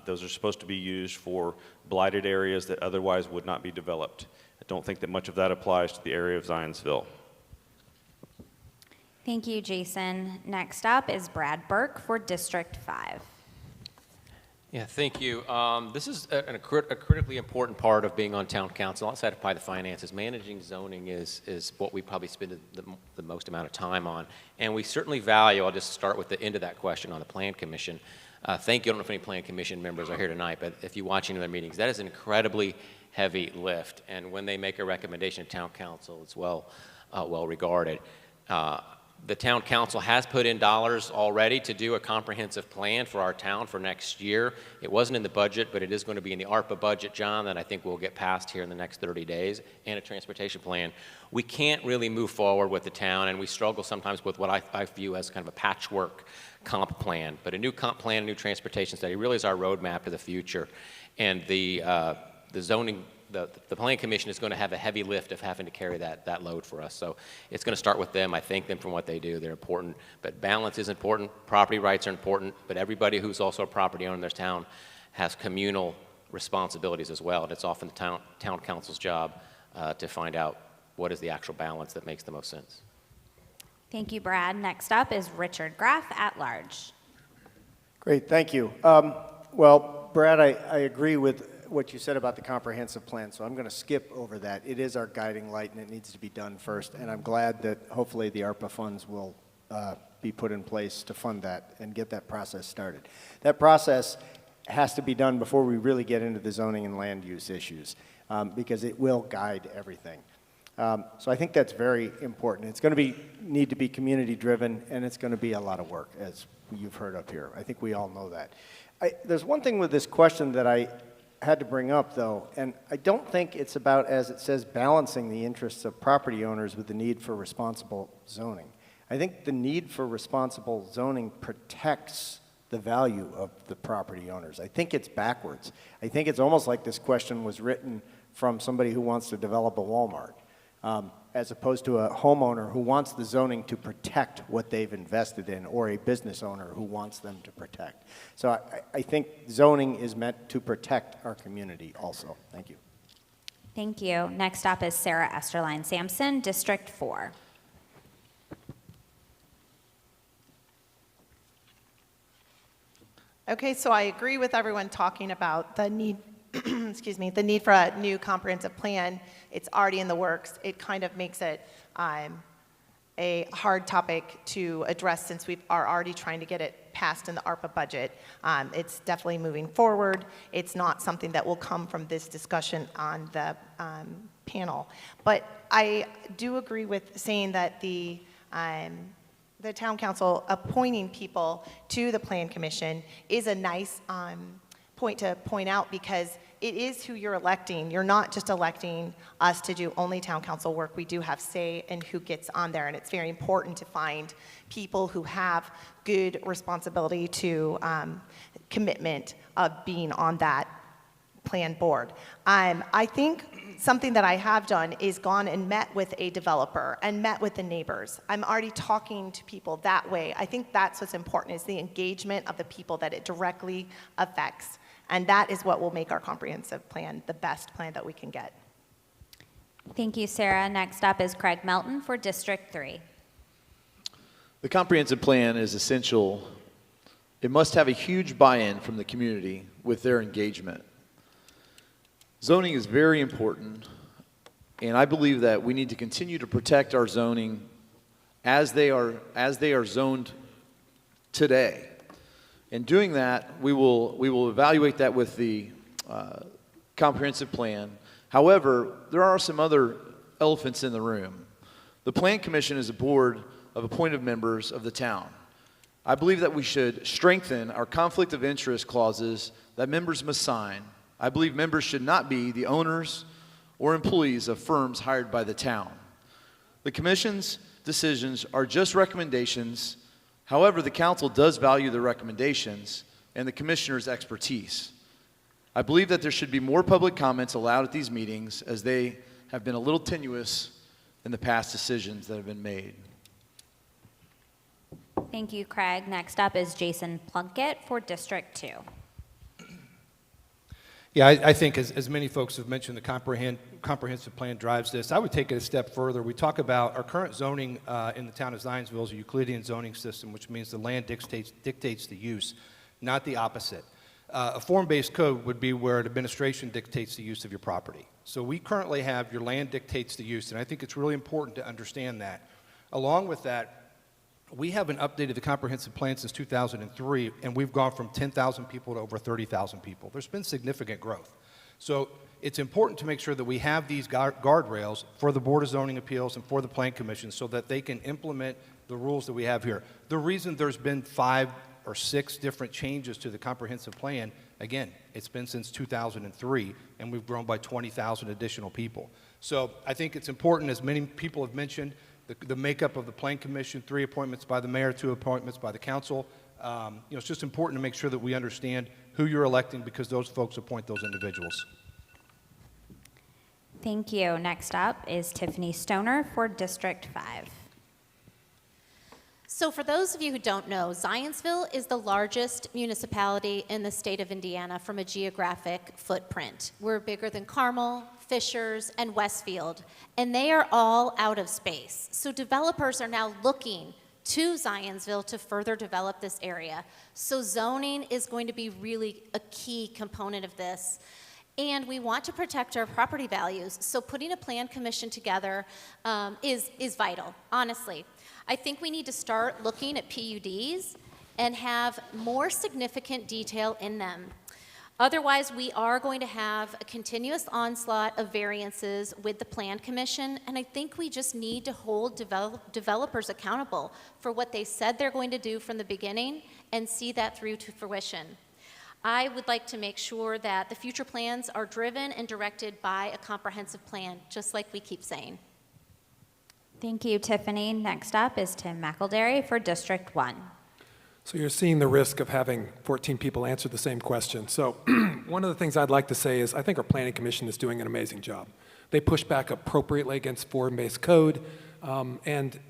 those are supposed to be used for blighted areas that otherwise would not be developed. I don't think that much of that applies to the area of Zionsville. Thank you, Jason. Next up is Brad Burke for District 5. Yeah, thank you. This is a critically important part of being on town council, outside of probably the finances. Managing zoning is what we probably spend the most amount of time on. And we certainly value, I'll just start with the end of that question on the Plan Commission. Thank you. I don't know if any Plan Commission members are here tonight, but if you're watching their meetings, that is an incredibly heavy lift. And when they make a recommendation to town council, it's well regarded. The town council has put in dollars already to do a comprehensive plan for our town for next year. It wasn't in the budget, but it is going to be in the ARPA budget, John, that I think will get passed here in the next 30 days, and a transportation plan. We can't really move forward with the town, and we struggle sometimes with what I view as kind of a patchwork comp plan. But a new comp plan, a new transportation study really is our roadmap to the future. And the zoning, the Plan Commission is going to have a heavy lift of having to carry that load for us. So it's going to start with them. I thank them for what they do. They're important. But balance is important. Property rights are important. But everybody who's also a property owner in their town has communal responsibilities as well. And it's often the town council's job to find out what is the actual balance that makes the most sense. Thank you, Brad. Next up is Richard Graff at large. Great, thank you. Well, Brad, I agree with what you said about the comprehensive plan, so I'm going to skip over that. It is our guiding light, and it needs to be done first, and I'm glad that hopefully the ARPA funds will be put in place to fund that and get that process started. That process has to be done before we really get into the zoning and land use issues, because it will guide everything. So I think that's very important. It's going to need to be community-driven, and it's going to be a lot of work, as you've heard up here. I think we all know that. There's one thing with this question that I had to bring up, though, and I don't think it's about, as it says, balancing the interests of property owners with the need for responsible zoning. I think the need for responsible zoning protects the value of the property owners. I think it's backwards. I think it's almost like this question was written from somebody who wants to develop a Walmart, as opposed to a homeowner who wants the zoning to protect what they've invested in, or a business owner who wants them to protect. So I think zoning is meant to protect our community also. Thank you. Thank you. Next up is Sarah Esterline Sampson, District 4. Okay, so I agree with everyone talking about the need, excuse me, the need for a new comprehensive plan. It's already in the works. It kind of makes it a hard topic to address since we are already trying to get it passed in the ARPA budget. It's definitely moving forward. It's not something that will come from this discussion on the panel. But I do agree with saying that the town council appointing people to the plan commission is a nice point to point out, because it is who you're electing. You're not just electing us to do only town council work. We do have say in who gets on there, and it's very important to find people who have good responsibility to commitment of being on that plan board. I think something that I have done is gone and met with a developer and met with the neighbors. I'm already talking to people that way. I think that's what's important, is the engagement of the people that it directly affects. And that is what will make our comprehensive plan the best plan that we can get. Thank you, Sarah. Next up is Craig Melton for District 3. The comprehensive plan is essential. It must have a huge buy-in from the community with their engagement. Zoning is very important, and I believe that we need to continue to protect our zoning as they are zoned today. In doing that, we will evaluate that with the comprehensive plan. However, there are some other elephants in the room. The Plan Commission is a board of appointed members of the town. I believe that we should strengthen our conflict of interest clauses that members must sign. I believe members should not be the owners or employees of firms hired by the town. The Commission's decisions are just recommendations. However, the council does value the recommendations and the commissioner's expertise. I believe that there should be more public comments allowed at these meetings, as they have been a little tenuous in the past decisions that have been made. Thank you, Craig. Next up is Jason Plunkett for District 2. Yeah, I think as many folks have mentioned, the comprehensive plan drives this. I would take it a step further. We talk about our current zoning in the town of Zionsville is a Euclidean zoning system, which means the land dictates the use, not the opposite. A form-based code would be where an administration dictates the use of your property. So we currently have your land dictates the use, and I think it's really important to understand that. Along with that, we haven't updated the comprehensive plan since 2003, and we've gone from 10,000 people to over 30,000 people. There's been significant growth. So it's important to make sure that we have these guardrails for the Board of Zoning Appeals and for the Plan Commission so that they can implement the rules that we have here. The reason there's been 5 or 6 different changes to the comprehensive plan, again, it's been since 2003, and we've grown by 20,000 additional people. So I think it's important, as many people have mentioned, the makeup of the Plan Commission, 3 appointments by the mayor, 2 appointments by the council. It's just important to make sure that we understand who you're electing, because those folks appoint those individuals. Thank you. Next up is Tiffany Stoner for District 5. So for those of you who don't know, Zionsville is the largest municipality in the state of Indiana from a geographic footprint. We're bigger than Carmel, Fishers, and Westfield, and they are all out of space. So developers are now looking to Zionsville to further develop this area. So zoning is going to be really a key component of this. And we want to protect our property values. So putting a plan commission together is vital, honestly. I think we need to start looking at PUDs and have more significant detail in them. Otherwise, we are going to have a continuous onslaught of variances with the Plan Commission, and I think we just need to hold developers accountable for what they said they're going to do from the beginning and see that through to fruition. I would like to make sure that the future plans are driven and directed by a comprehensive plan, just like we keep saying. Thank you, Tiffany. Next up is Tim McElderry for District 1. So you're seeing the risk of having 14 people answer the same question. So one of the things I'd like to say is I think our Planning Commission is doing an amazing job. They push back appropriately against form-based code, and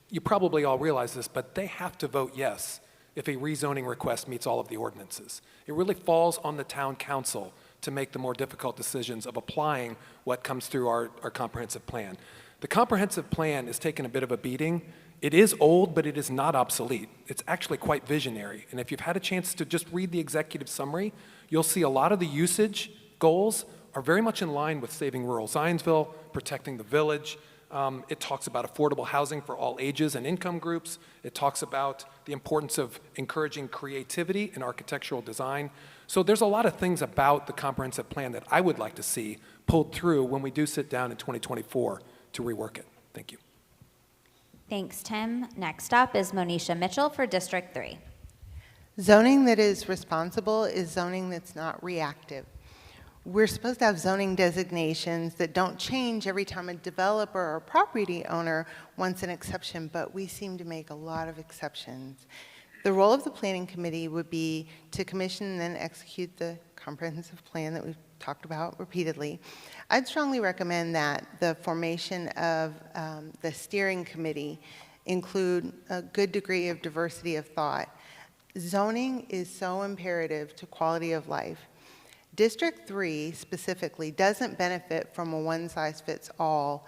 you probably all realize this, but they have to vote yes if a rezoning request meets all of the ordinances. It really falls on the town council to make the more difficult decisions of applying what comes through our comprehensive plan. The comprehensive plan is taking a bit of a beating. It is old, but it is not obsolete. It's actually quite visionary. And if you've had a chance to just read the executive summary, you'll see a lot of the usage goals are very much in line with saving rural Zionsville, protecting the village. It talks about affordable housing for all ages and income groups. It talks about the importance of encouraging creativity in architectural design. So there's a lot of things about the comprehensive plan that I would like to see pulled through when we do sit down in 2024 to rework it. Thank you. Thanks, Tim. Next up is Monisha Mitchell for District 3. Zoning that is responsible is zoning that's not reactive. We're supposed to have zoning designations that don't change every time a developer or property owner wants an exception, but we seem to make a lot of exceptions. The role of the Planning Committee would be to commission and then execute the comprehensive plan that we've talked about repeatedly. I'd strongly recommend that the formation of the steering committee include a good degree of diversity of thought. Zoning is so imperative to quality of life. District 3 specifically doesn't benefit from a one-size-fits-all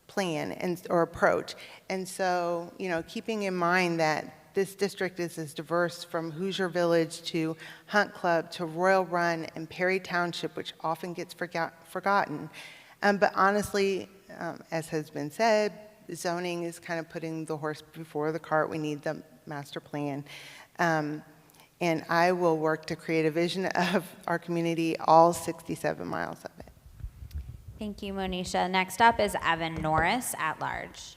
plan or approach. And so, keeping in mind that this district is as diverse from Hoosier Village to Hunt Club to Royal Run and Perry Township, which often gets forgotten. But honestly, as has been said, zoning is kind of putting the horse before the cart. We need the master plan. And I will work to create a vision of our community, all 67 miles of it. Thank you, Monisha. Next up is Evan Norris at large.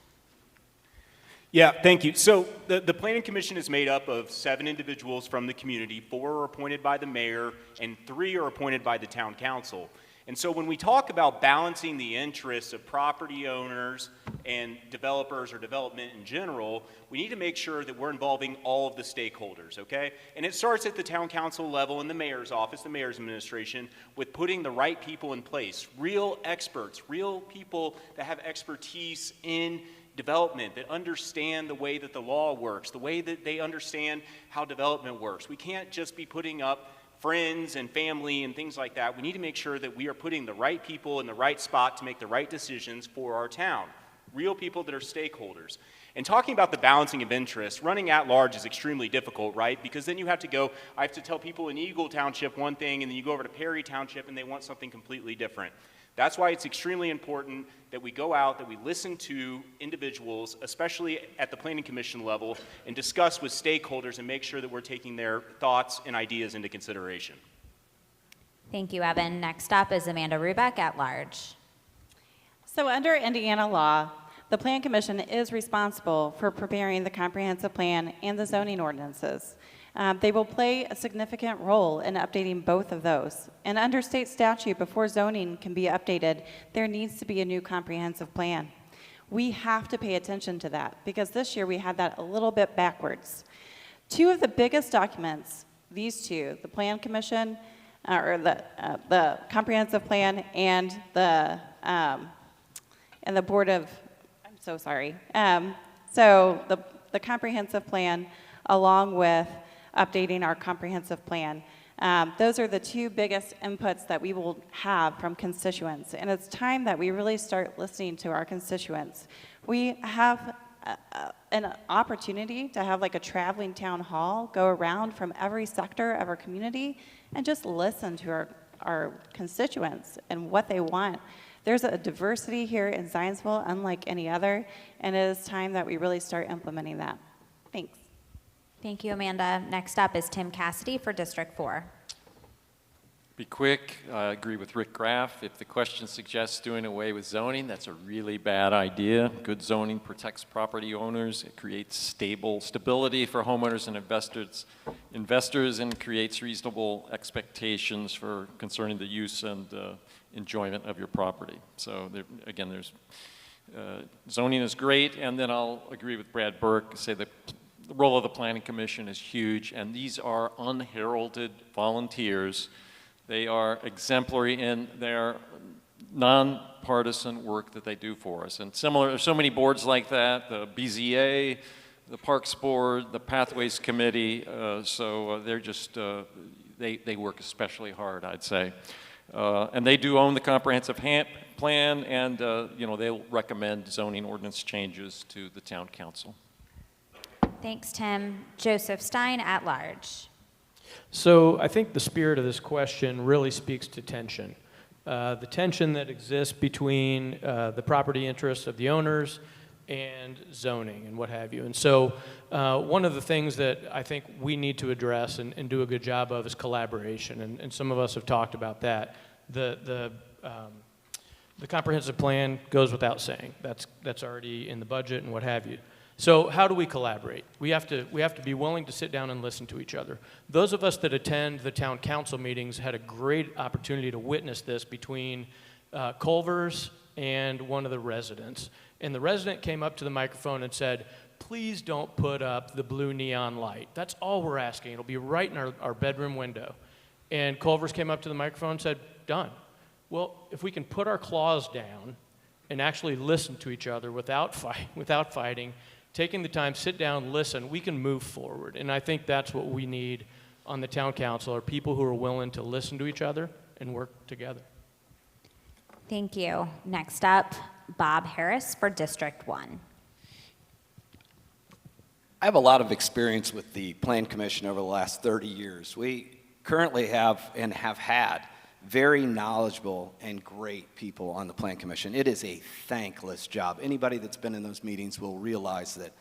Yeah, thank you. So the Planning Commission is made up of 7 individuals from the community. 4 are appointed by the mayor, and 3 are appointed by the town council. And so when we talk about balancing the interests of property owners and developers or development in general, we need to make sure that we're involving all of the stakeholders, okay? And it starts at the town council level in the mayor's office, the mayor's administration, with putting the right people in place, real experts, real people that have expertise in development, that understand the way that the law works, the way that they understand how development works. We can't just be putting up friends and family and things like that. We need to make sure that we are putting the right people in the right spot to make the right decisions for our town. Real people that are stakeholders. And talking about the balancing of interests, running at large is extremely difficult, right? Because then you have to go, I have to tell people in Eagle Township one thing, and then you go over to Perry Township and they want something completely different. That's why it's extremely important that we go out, that we listen to individuals, especially at the Planning Commission level, and discuss with stakeholders and make sure that we're taking their thoughts and ideas into consideration. Thank you, Evan. Next up is Amanda Rubeck at large. So under Indiana law, the Plan Commission is responsible for preparing the comprehensive plan and the zoning ordinances. They will play a significant role in updating both of those. And under state statute, before zoning can be updated, there needs to be a new comprehensive plan. We have to pay attention to that because this year we had that a little bit backwards. 2 of the biggest documents, these 2, the Plan Commission, or the comprehensive plan and the Board of, I'm so sorry. So the comprehensive plan along with updating our comprehensive plan. Those are the 2 biggest inputs that we will have from constituents, and it's time that we really start listening to our constituents. We have an opportunity to have like a traveling town hall, go around from every sector of our community and just listen to our constituents and what they want. There's a diversity here in Zionsville unlike any other, and it is time that we really start implementing that. Thanks. Thank you, Amanda. Next up is Tim Cassidy for District 4. Be quick. I agree with Rick Graff. If the question suggests doing away with zoning, that's a really bad idea. Good zoning protects property owners. It creates stability for homeowners and investors, and creates reasonable expectations for concerning the use and enjoyment of your property. So again, zoning is great, and then I'll agree with Brad Burke, say that the role of the Planning Commission is huge, and these are unheralded volunteers. They are exemplary in their nonpartisan work that they do for us. And there's so many boards like that, the BZA, the Parks Board, the Pathways Committee, they're just, they work especially hard, I'd say. And they do own the comprehensive plan, and they'll recommend zoning ordinance changes to the town council. Thanks, Tim. Joseph Stein at large. So I think the spirit of this question really speaks to tension. The tension that exists between the property interests of the owners and zoning and what have you. And so one of the things that I think we need to address and do a good job of is collaboration. And some of us have talked about that. The comprehensive plan goes without saying. That's already in the budget and what have you. So how do we collaborate? We have to be willing to sit down and listen to each other. Those of us that attend the town council meetings had a great opportunity to witness this between Culver's and one of the residents. And the resident came up to the microphone and said, please don't put up the blue neon light. That's all we're asking. It'll be right in our bedroom window. And Culver's came up to the microphone and said, done. Well, if we can put our claws down and actually listen to each other without fighting, taking the time, sit down, listen, we can move forward. And I think that's what we need on the town council, are people who are willing to listen to each other and work together. Thank you. Next up, Bob Harris for District 1. I have a lot of experience with the Plan Commission over the last 30 years. We currently have and have had very knowledgeable and great people on the Plan Commission. It is a thankless job. Anybody that's been in those meetings will realize that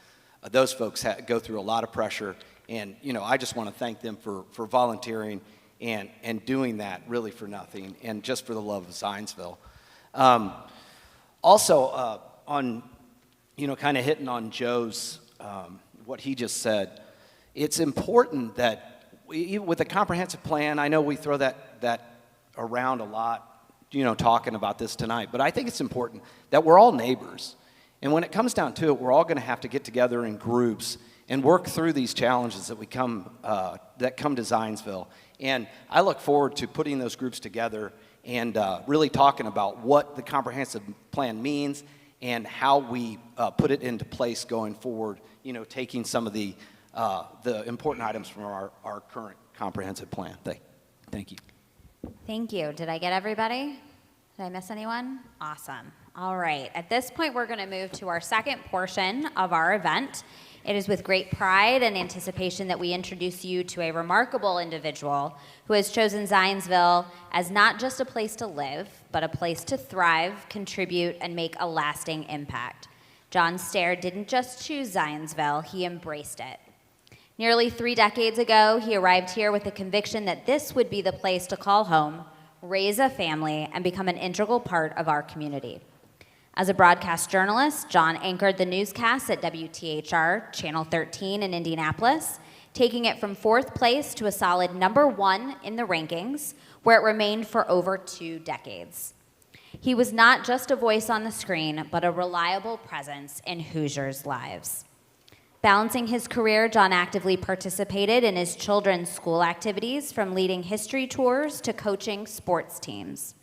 those folks go through a lot of pressure, and I just want to thank them for volunteering and doing that really for nothing and just for the love of Zionsville. Also, on kind of hitting on Joe's what he just said, it's important that with a comprehensive plan, I know we throw that around a lot, talking about this tonight, but I think it's important that we're all neighbors. And when it comes down to it, we're all going to have to get together in groups and work through these challenges that come to Zionsville. And I look forward to putting those groups together and really talking about what the comprehensive plan means and how we put it into place going forward, taking some of the important items from our current comprehensive plan. Thank you. Thank you. Did I get everybody? Did I miss anyone? Awesome. All right. At this point, we're going to move to our second portion of our event. It is with great pride and anticipation that we introduce you to a remarkable individual who has chosen Zionsville as not just a place to live, but a place to thrive, contribute, and make a lasting impact. John Stair didn't just choose Zionsville, he embraced it. Nearly 3 decades ago, he arrived here with the conviction that this would be the place to call home, raise a family, and become an integral part of our community. As a broadcast journalist, John anchored the newscasts at WTHR, Channel 13 in Indianapolis, taking it from 4th place to a solid number 1 in the rankings, where it remained for over 2 decades. He was not just a voice on the screen, but a reliable presence in Hoosiers' lives. Balancing his career, John actively participated in his children's school activities, from leading history tours to coaching sports teams.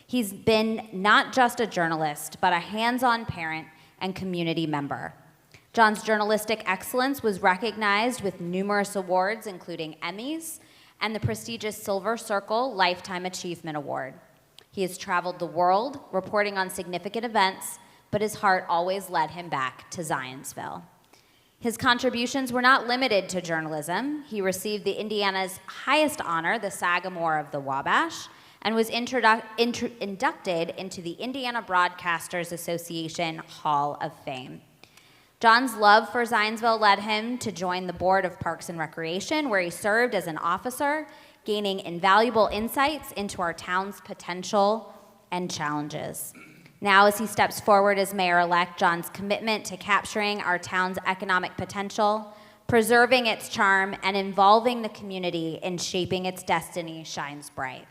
He's been not just a journalist, but a hands-on parent and community member. John's journalistic excellence was recognized with numerous awards, including Emmys and the prestigious Silver Circle Lifetime Achievement Award. He has traveled the world, reporting on significant events, but his heart always led him back to Zionsville. His contributions were not limited to journalism. He received the Indiana's highest honor, the Sagamore of the Wabash, and was inducted into the Indiana Broadcasters Association Hall of Fame. John's love for Zionsville led him to join the Board of Parks and Recreation, where he served as an officer gaining invaluable insights into our town's potential and challenges. Now, as he steps forward as mayor-elect, John's commitment to capturing our town's economic potential, preserving its charm, and involving the community in shaping its destiny shines bright.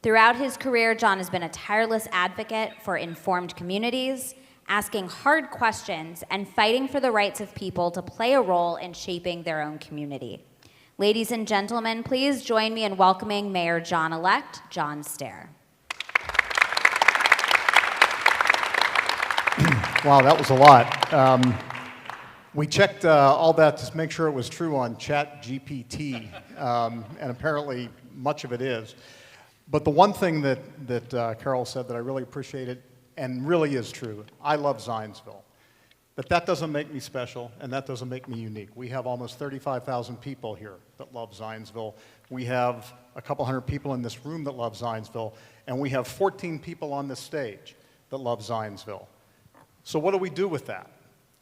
Throughout his career, John has been a tireless advocate for informed communities, asking hard questions, and fighting for the rights of people to play a role in shaping their own community. Ladies and gentlemen, please join me in welcoming Mayor John-elect John Stair. Wow, that was a lot. We checked all that to make sure it was true on ChatGPT, and apparently much of it is. But the one thing that Carol said that I really appreciated and really is true, I love Zionsville. But that doesn't make me special, and that doesn't make me unique. We have almost 35,000 people here that love Zionsville. We have a couple hundred people in this room that love Zionsville, and we have 14 people on this stage that love Zionsville. So what do we do with that?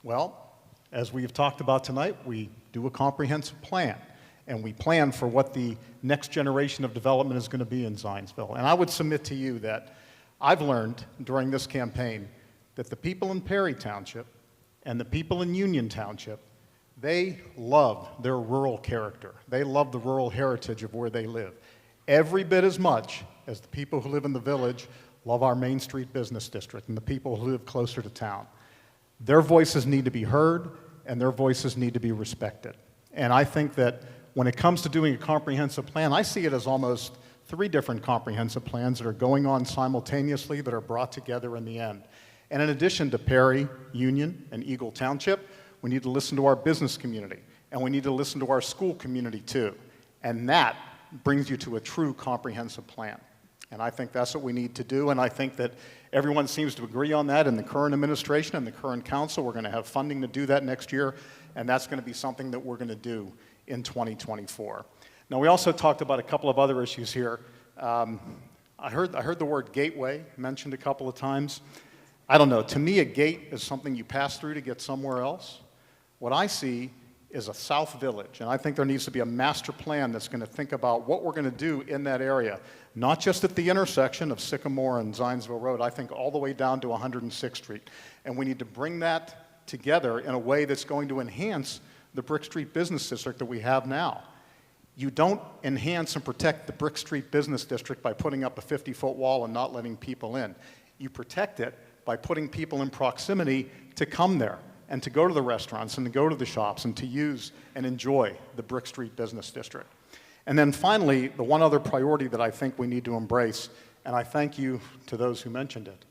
Well, as we've talked about tonight, we do a comprehensive plan, and we plan for what the next generation of development is going to be in Zionsville. And I would submit to you that I've learned during this campaign that the people in Perry Township and the people in Union Township, they love their rural character. They love the rural heritage of where they live, every bit as much as the people who live in the village love our Main Street Business District and the people who live closer to town. Their voices need to be heard, and their voices need to be respected. And I think that when it comes to doing a comprehensive plan, I see it as almost 3 different comprehensive plans that are going on simultaneously that are brought together in the end. And in addition to Perry, Union, and Eagle Township, we need to listen to our business community, and we need to listen to our school community too. And that brings you to a true comprehensive plan. And I think that's what we need to do, and I think that everyone seems to agree on that in the current administration and the current council. We're going to have funding to do that next year, and that's going to be something that we're going to do in 2024. Now, we also talked about a couple of other issues here. I heard the word gateway mentioned a couple of times. I don't know. To me, a gate is something you pass through to get somewhere else. What I see is a South Village, and I think there needs to be a master plan that's going to think about what we're going to do in that area, not just at the intersection of Sycamore and Zionsville Road, I think all the way down to 106th Street. And we need to bring that together in a way that's going to enhance the Brick Street Business District that we have now. You don't enhance and protect the Brick Street Business District by putting up a 50-foot wall and not letting people in. You protect it by putting people in proximity to come there and to go to the restaurants and to go to the shops and to use and enjoy the Brick Street Business District. And then finally, the one other priority that I think we need to embrace, and I thank you to those who mentioned it,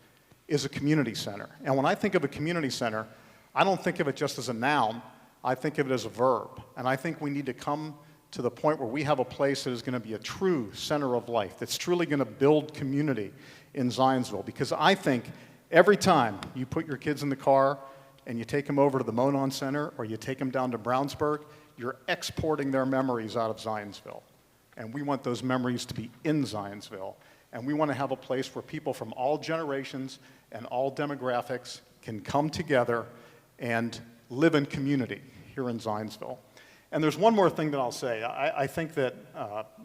is a community center. And when I think of a community center, I don't think of it just as a noun, I think of it as a verb. And I think we need to come to the point where we have a place that is going to be a true center of life, that's truly going to build community in Zionsville. Because I think every time you put your kids in the car and you take them over to the Monon Center or you take them down to Brownsburg, you're exporting their memories out of Zionsville. And we want those memories to be in Zionsville. And we want to have a place where people from all generations and all demographics can come together and live in community here in Zionsville. And there's one more thing that I'll say. I think that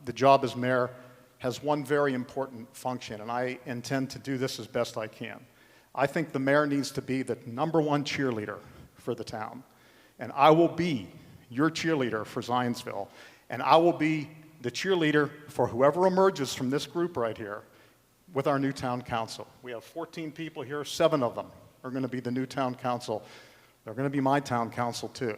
the job as mayor has one very important function, and I intend to do this as best I can. I think the mayor needs to be the #1 cheerleader for the town. And I will be your cheerleader for Zionsville. And I will be the cheerleader for whoever emerges from this group right here with our new town council. We have 14 people here, 7 of them are going to be the new town council. They're going to be my town council too.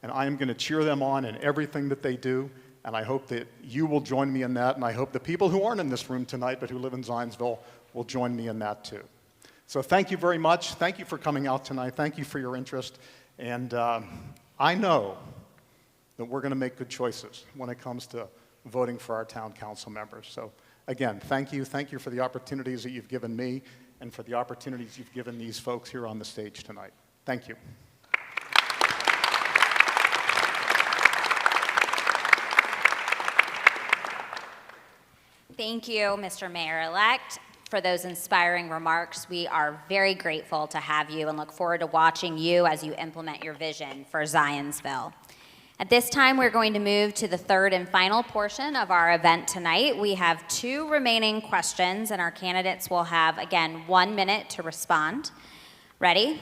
And I am going to cheer them on in everything that they do, and I hope that you will join me in that, and I hope the people who aren't in this room tonight but who live in Zionsville will join me in that too. So thank you very much. Thank you for coming out tonight. Thank you for your interest. And I know that we're going to make good choices when it comes to voting for our town council members. So again, thank you. Thank you for the opportunities that you've given me and for the opportunities you've given these folks here on the stage tonight. Thank you. Thank you, Mr. Mayor-elect, for those inspiring remarks. We are very grateful to have you and look forward to watching you as you implement your vision for Zionsville. At this time, we're going to move to the third and final portion of our event tonight. We have 2 remaining questions, and our candidates will have, again, 1 minute to respond. Ready?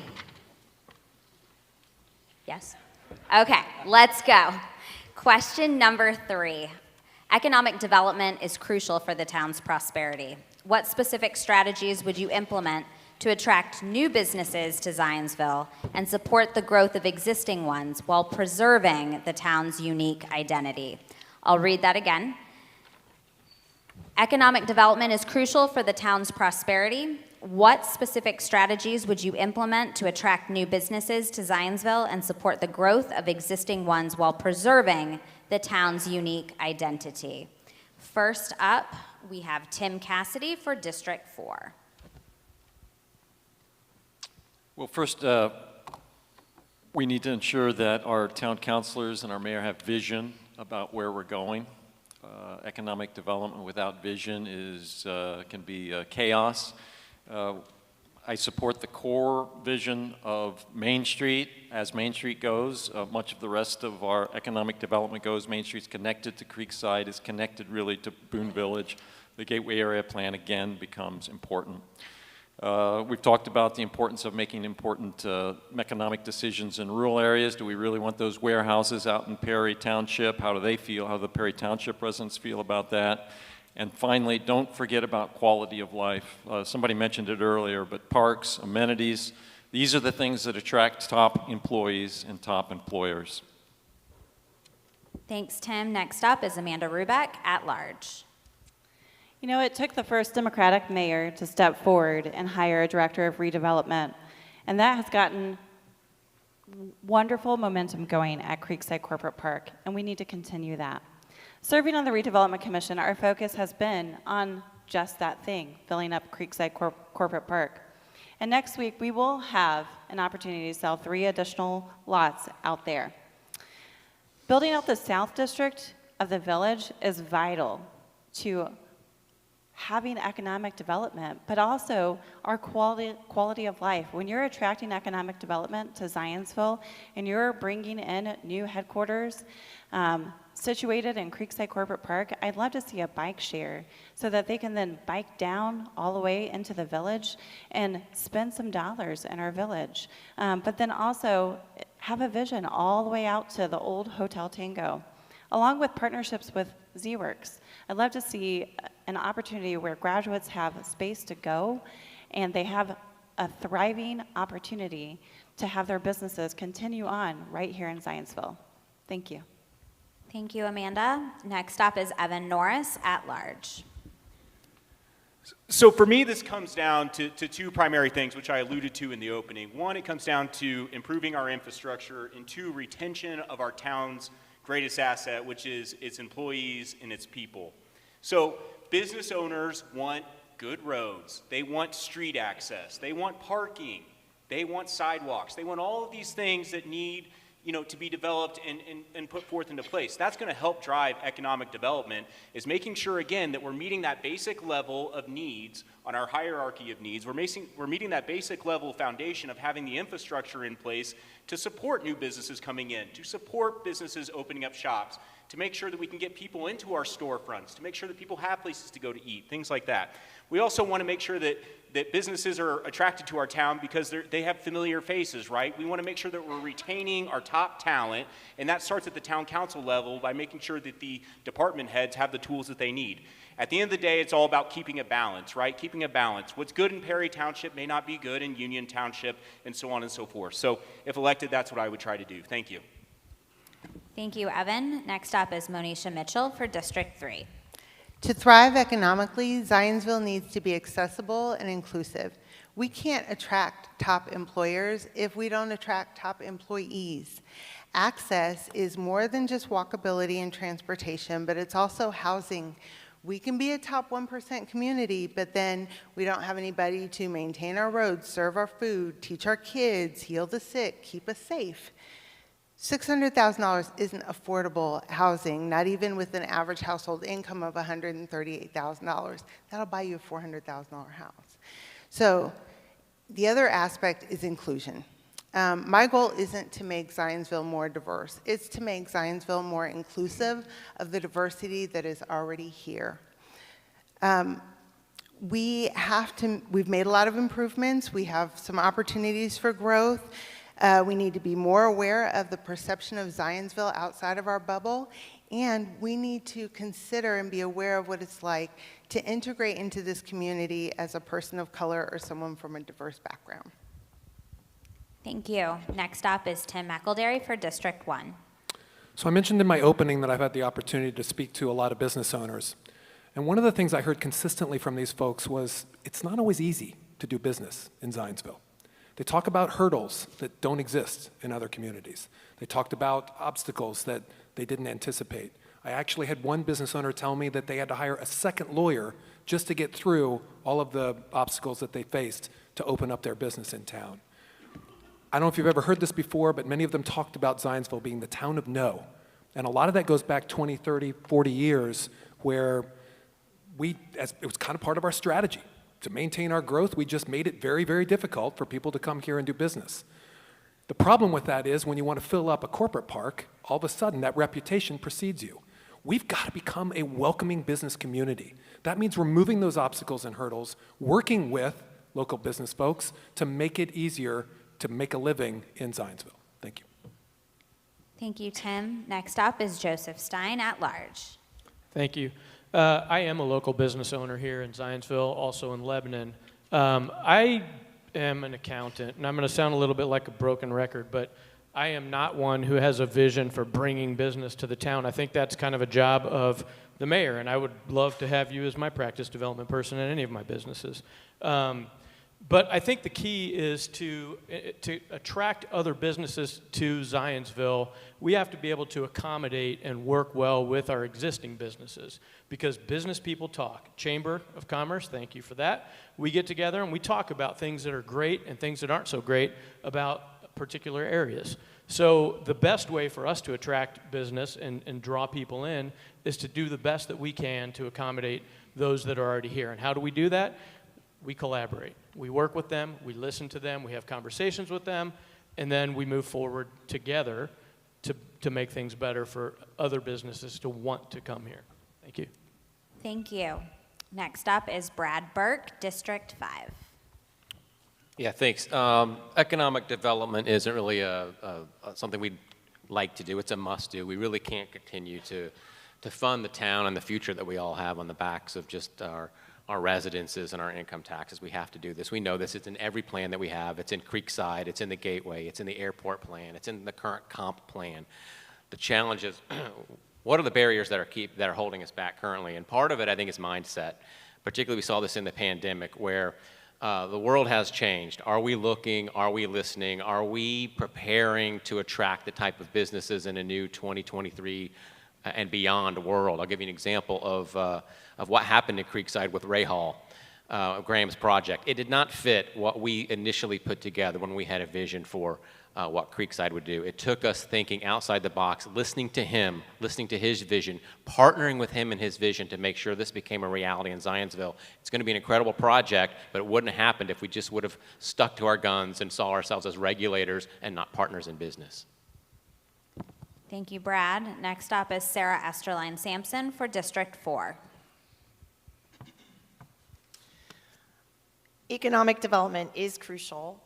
Yes? Okay, let's go. Question number 3. Economic development is crucial for the town's prosperity. What specific strategies would you implement to attract new businesses to Zionsville and support the growth of existing ones while preserving the town's unique identity? I'll read that again. Economic development is crucial for the town's prosperity. What specific strategies would you implement to attract new businesses to Zionsville and support the growth of existing ones while preserving the town's unique identity? First up, we have Tim Cassidy for District 4. Well, first, we need to ensure that our town councilors and our mayor have vision about where we're going. Economic development without vision can be chaos. I support the core vision of Main Street. As Main Street goes, much of the rest of our economic development goes. Main Street's connected to Creekside, is connected really to Boone Village. The Gateway Area Plan, again, becomes important. We've talked about the importance of making important economic decisions in rural areas. Do we really want those warehouses out in Perry Township? How do they feel? How do the Perry Township residents feel about that? And finally, don't forget about quality of life. Somebody mentioned it earlier, but parks, amenities, these are the things that attract top employees and top employers. Thanks, Tim. Next up is Amanda Rubeck, at large. You know, it took the first Democratic mayor to step forward and hire a director of redevelopment, and that has gotten wonderful momentum going at Creekside Corporate Park, and we need to continue that. Serving on the Redevelopment Commission, our focus has been on just that thing, filling up Creekside Corporate Park. And next week, we will have an opportunity to sell 3 additional lots out there. Building out the South District of the village is vital to having economic development, but also our quality of life. When you're attracting economic development to Zionsville and you're bringing in new headquarters situated in Creekside Corporate Park, I'd love to see a bike share so that they can then bike down all the way into the village and spend some dollars in our village. But then also have a vision all the way out to the old Hotel Tango, along with partnerships with Z-Works. I'd love to see an opportunity where graduates have space to go and they have a thriving opportunity to have their businesses continue on right here in Zionsville. Thank you. Thank you, Amanda. Next up is Evan Norris, at large. So for me, this comes down to 2 primary things, which I alluded to in the opening. 1, it comes down to improving our infrastructure, and 2, retention of our town's greatest asset, which is its employees and its people. So business owners want good roads. They want street access. They want parking. They want sidewalks. They want all of these things that need, to be developed and put forth into place. That's going to help drive economic development, is making sure, again, that we're meeting that basic level of needs on our hierarchy of needs. We're meeting that basic level foundation of having the infrastructure in place to support new businesses coming in, to support businesses opening up shops, to make sure that we can get people into our storefronts, to make sure that people have places to go to eat, things like that. We also want to make sure that businesses are attracted to our town because they have familiar faces, right? We want to make sure that we're retaining our top talent, and that starts at the town council level by making sure that the department heads have the tools that they need. At the end of the day, it's all about keeping a balance, right? Keeping a balance. What's good in Perry Township may not be good in Union Township, and so on and so forth. So if elected, that's what I would try to do. Thank you. Thank you, Evan. Next up is Monisha Mitchell for District 3. To thrive economically, Zionsville needs to be accessible and inclusive. We can't attract top employers if we don't attract top employees. Access is more than just walkability and transportation, but it's also housing. We can be a top 1% community, but then we don't have anybody to maintain our roads, serve our food, teach our kids, heal the sick, keep us safe. $600,000 isn't affordable housing, not even with an average household income of $138,000. That'll buy you a $400,000 house. So the other aspect is inclusion. My goal isn't to make Zionsville more diverse. It's to make Zionsville more inclusive of the diversity that is already here. We've made a lot of improvements. We have some opportunities for growth. We need to be more aware of the perception of Zionsville outside of our bubble, and we need to consider and be aware of what it's like to integrate into this community as a person of color or someone from a diverse background. Thank you. Next up is Tim McElderry for District 1. So I mentioned in my opening that I've had the opportunity to speak to a lot of business owners. And one of the things I heard consistently from these folks was it's not always easy to do business in Zionsville. They talk about hurdles that don't exist in other communities. They talked about obstacles that they didn't anticipate. I actually had one business owner tell me that they had to hire a second lawyer just to get through all of the obstacles that they faced to open up their business in town. I don't know if you've ever heard this before, but many of them talked about Zionsville being the town of no. And a lot of that goes back 20, 30, 40 years where it was kind of part of our strategy. To maintain our growth, we just made it very, very difficult for people to come here and do business. The problem with that is when you want to fill up a corporate park, all of a sudden that reputation precedes you. We've got to become a welcoming business community. That means removing those obstacles and hurdles, working with local business folks to make it easier to make a living in Zionsville. Thank you. Thank you, Tim. Next up is Joseph Stein at large. Thank you. I am a local business owner here in Zionsville, also in Lebanon. I am an accountant, and I'm going to sound a little bit like a broken record, but I am not one who has a vision for bringing business to the town. I think that's kind of a job of the mayor, and I would love to have you as my practice development person in any of my businesses. But I think the key is to attract other businesses to Zionsville. We have to be able to accommodate and work well with our existing businesses because business people talk. Chamber of Commerce, thank you for that. We get together and we talk about things that are great and things that aren't so great about particular areas. So the best way for us to attract business and draw people in is to do the best that we can to accommodate those that are already here. And how do we do that? We collaborate. We work with them, we listen to them, we have conversations with them, and then we move forward together to make things better for other businesses to want to come here. Thank you. Thank you. Next up is Brad Burke, District 5. Yeah, thanks. Economic development isn't really something we'd like to do. It's a must-do. We really can't continue to fund the town and the future that we all have on the backs of just our residences and our income taxes. We have to do this. We know this. It's in every plan that we have. It's in Creekside. It's in the Gateway. It's in the airport plan. It's in the current comp plan. The challenge is, what are the barriers that are holding us back currently? And part of it, I think, is mindset. Particularly, we saw this in the pandemic where the world has changed. Are we looking? Are we listening? Are we preparing to attract the type of businesses in a new 2023 and beyond world? I'll give you an example of what happened in Creekside with Ray Hall, Graham's project. It did not fit what we initially put together when we had a vision for what Creekside would do. It took us thinking outside the box, listening to him, listening to his vision, partnering with him and his vision to make sure this became a reality in Zionsville. It's going to be an incredible project, but it wouldn't have happened if we just would have stuck to our guns and saw ourselves as regulators and not partners in business. Thank you, Brad. Next up is Sarah Esterline Sampson for District 4. Economic development is crucial.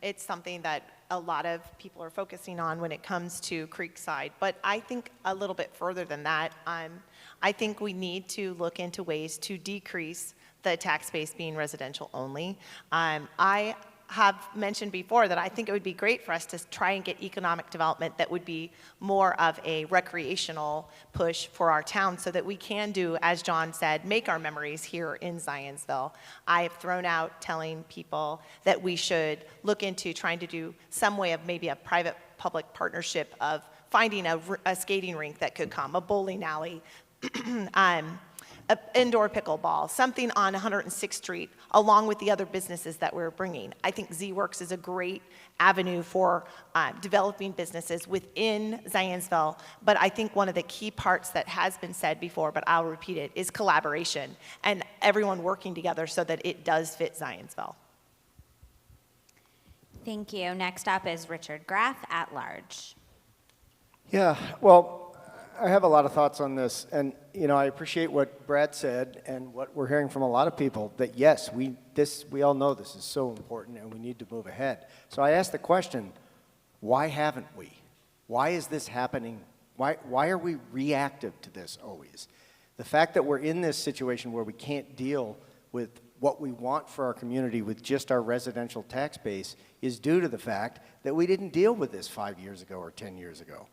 It's something that a lot of people are focusing on when it comes to Creekside, but I think a little bit further than that. I think we need to look into ways to decrease the tax base being residential only. I have mentioned before that I think it would be great for us to try and get economic development that would be more of a recreational push for our town so that we can do, as John said, make our memories here in Zionsville. I have thrown out telling people that we should look into trying to do some way of maybe a private-public partnership of finding a skating rink that could come, a bowling alley, an indoor pickleball, something on 106th Street, along with the other businesses that we're bringing. I think Z-Works is a great avenue for developing businesses within Zionsville, but I think one of the key parts that has been said before, but I'll repeat it, is collaboration and everyone working together so that it does fit Zionsville. Thank you. Next up is Richard Graff at large. Yeah, well, I have a lot of thoughts on this, and I appreciate what Brad said and what we're hearing from a lot of people, that yes, we all know this is so important and we need to move ahead. So I asked the question, why haven't we? Why is this happening? Why are we reactive to this always? The fact that we're in this situation where we can't deal with what we want for our community with just our residential tax base is due to the fact that we didn't deal with this 5 years ago or 10 years ago.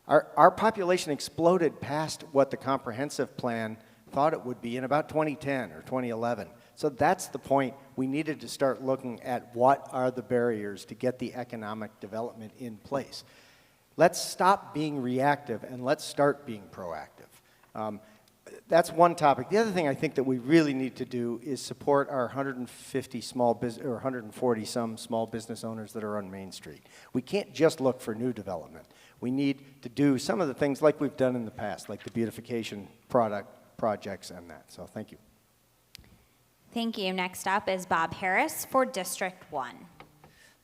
Our population exploded past what the comprehensive plan thought it would be in about 2010 or 2011. So that's the point. We needed to start looking at what are the barriers to get the economic development in place. Let's stop being reactive and let's start being proactive. That's one topic. The other thing I think that we really need to do is support our 150 small business or 140 some small business owners that are on Main Street. We can't just look for new development. We need to do some of the things like we've done in the past, like the beautification projects and that. So thank you. Thank you. Next up is Bob Harris for District 1.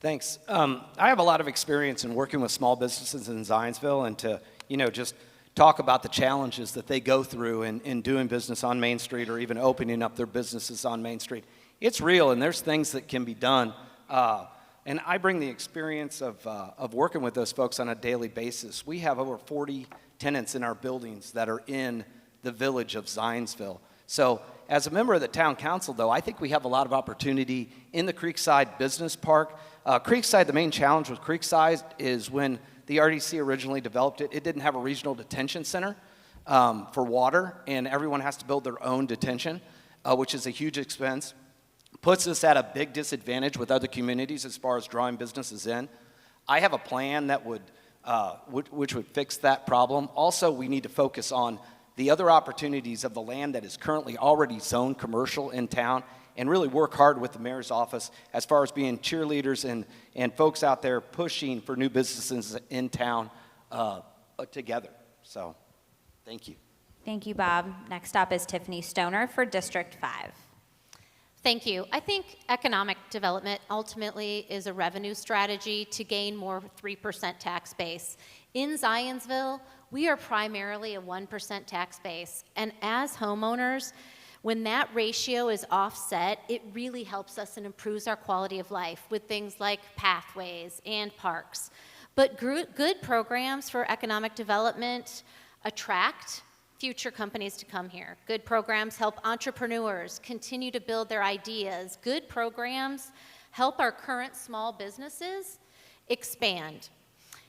Thanks. I have a lot of experience in working with small businesses in Zionsville, and to, just talk about the challenges that they go through in doing business on Main Street or even opening up their businesses on Main Street. It's real, and there's things that can be done. And I bring the experience of working with those folks on a daily basis. We have over 40 tenants in our buildings that are in the village of Zionsville. So as a member of the town council, though, I think we have a lot of opportunity in the Creekside Business Park. Creekside, the main challenge with Creekside is when the RDC originally developed it, it didn't have a regional detention center for water, and everyone has to build their own detention, which is a huge expense. Puts us at a big disadvantage with other communities as far as drawing businesses in. I have a plan that which would fix that problem. Also, we need to focus on the other opportunities of the land that is currently already zoned commercial in town, and really work hard with the mayor's office as far as being cheerleaders and folks out there pushing for new businesses in town together. So, thank you. Thank you, Bob. Next up is Tiffany Stoner for District 5. Thank you. I think economic development ultimately is a revenue strategy to gain more 3% tax base. In Zionsville, we are primarily a 1% tax base, and as homeowners, when that ratio is offset, it really helps us and improves our quality of life with things like pathways and parks. But good programs for economic development attract future companies to come here. Good programs help entrepreneurs continue to build their ideas. Good programs help our current small businesses expand.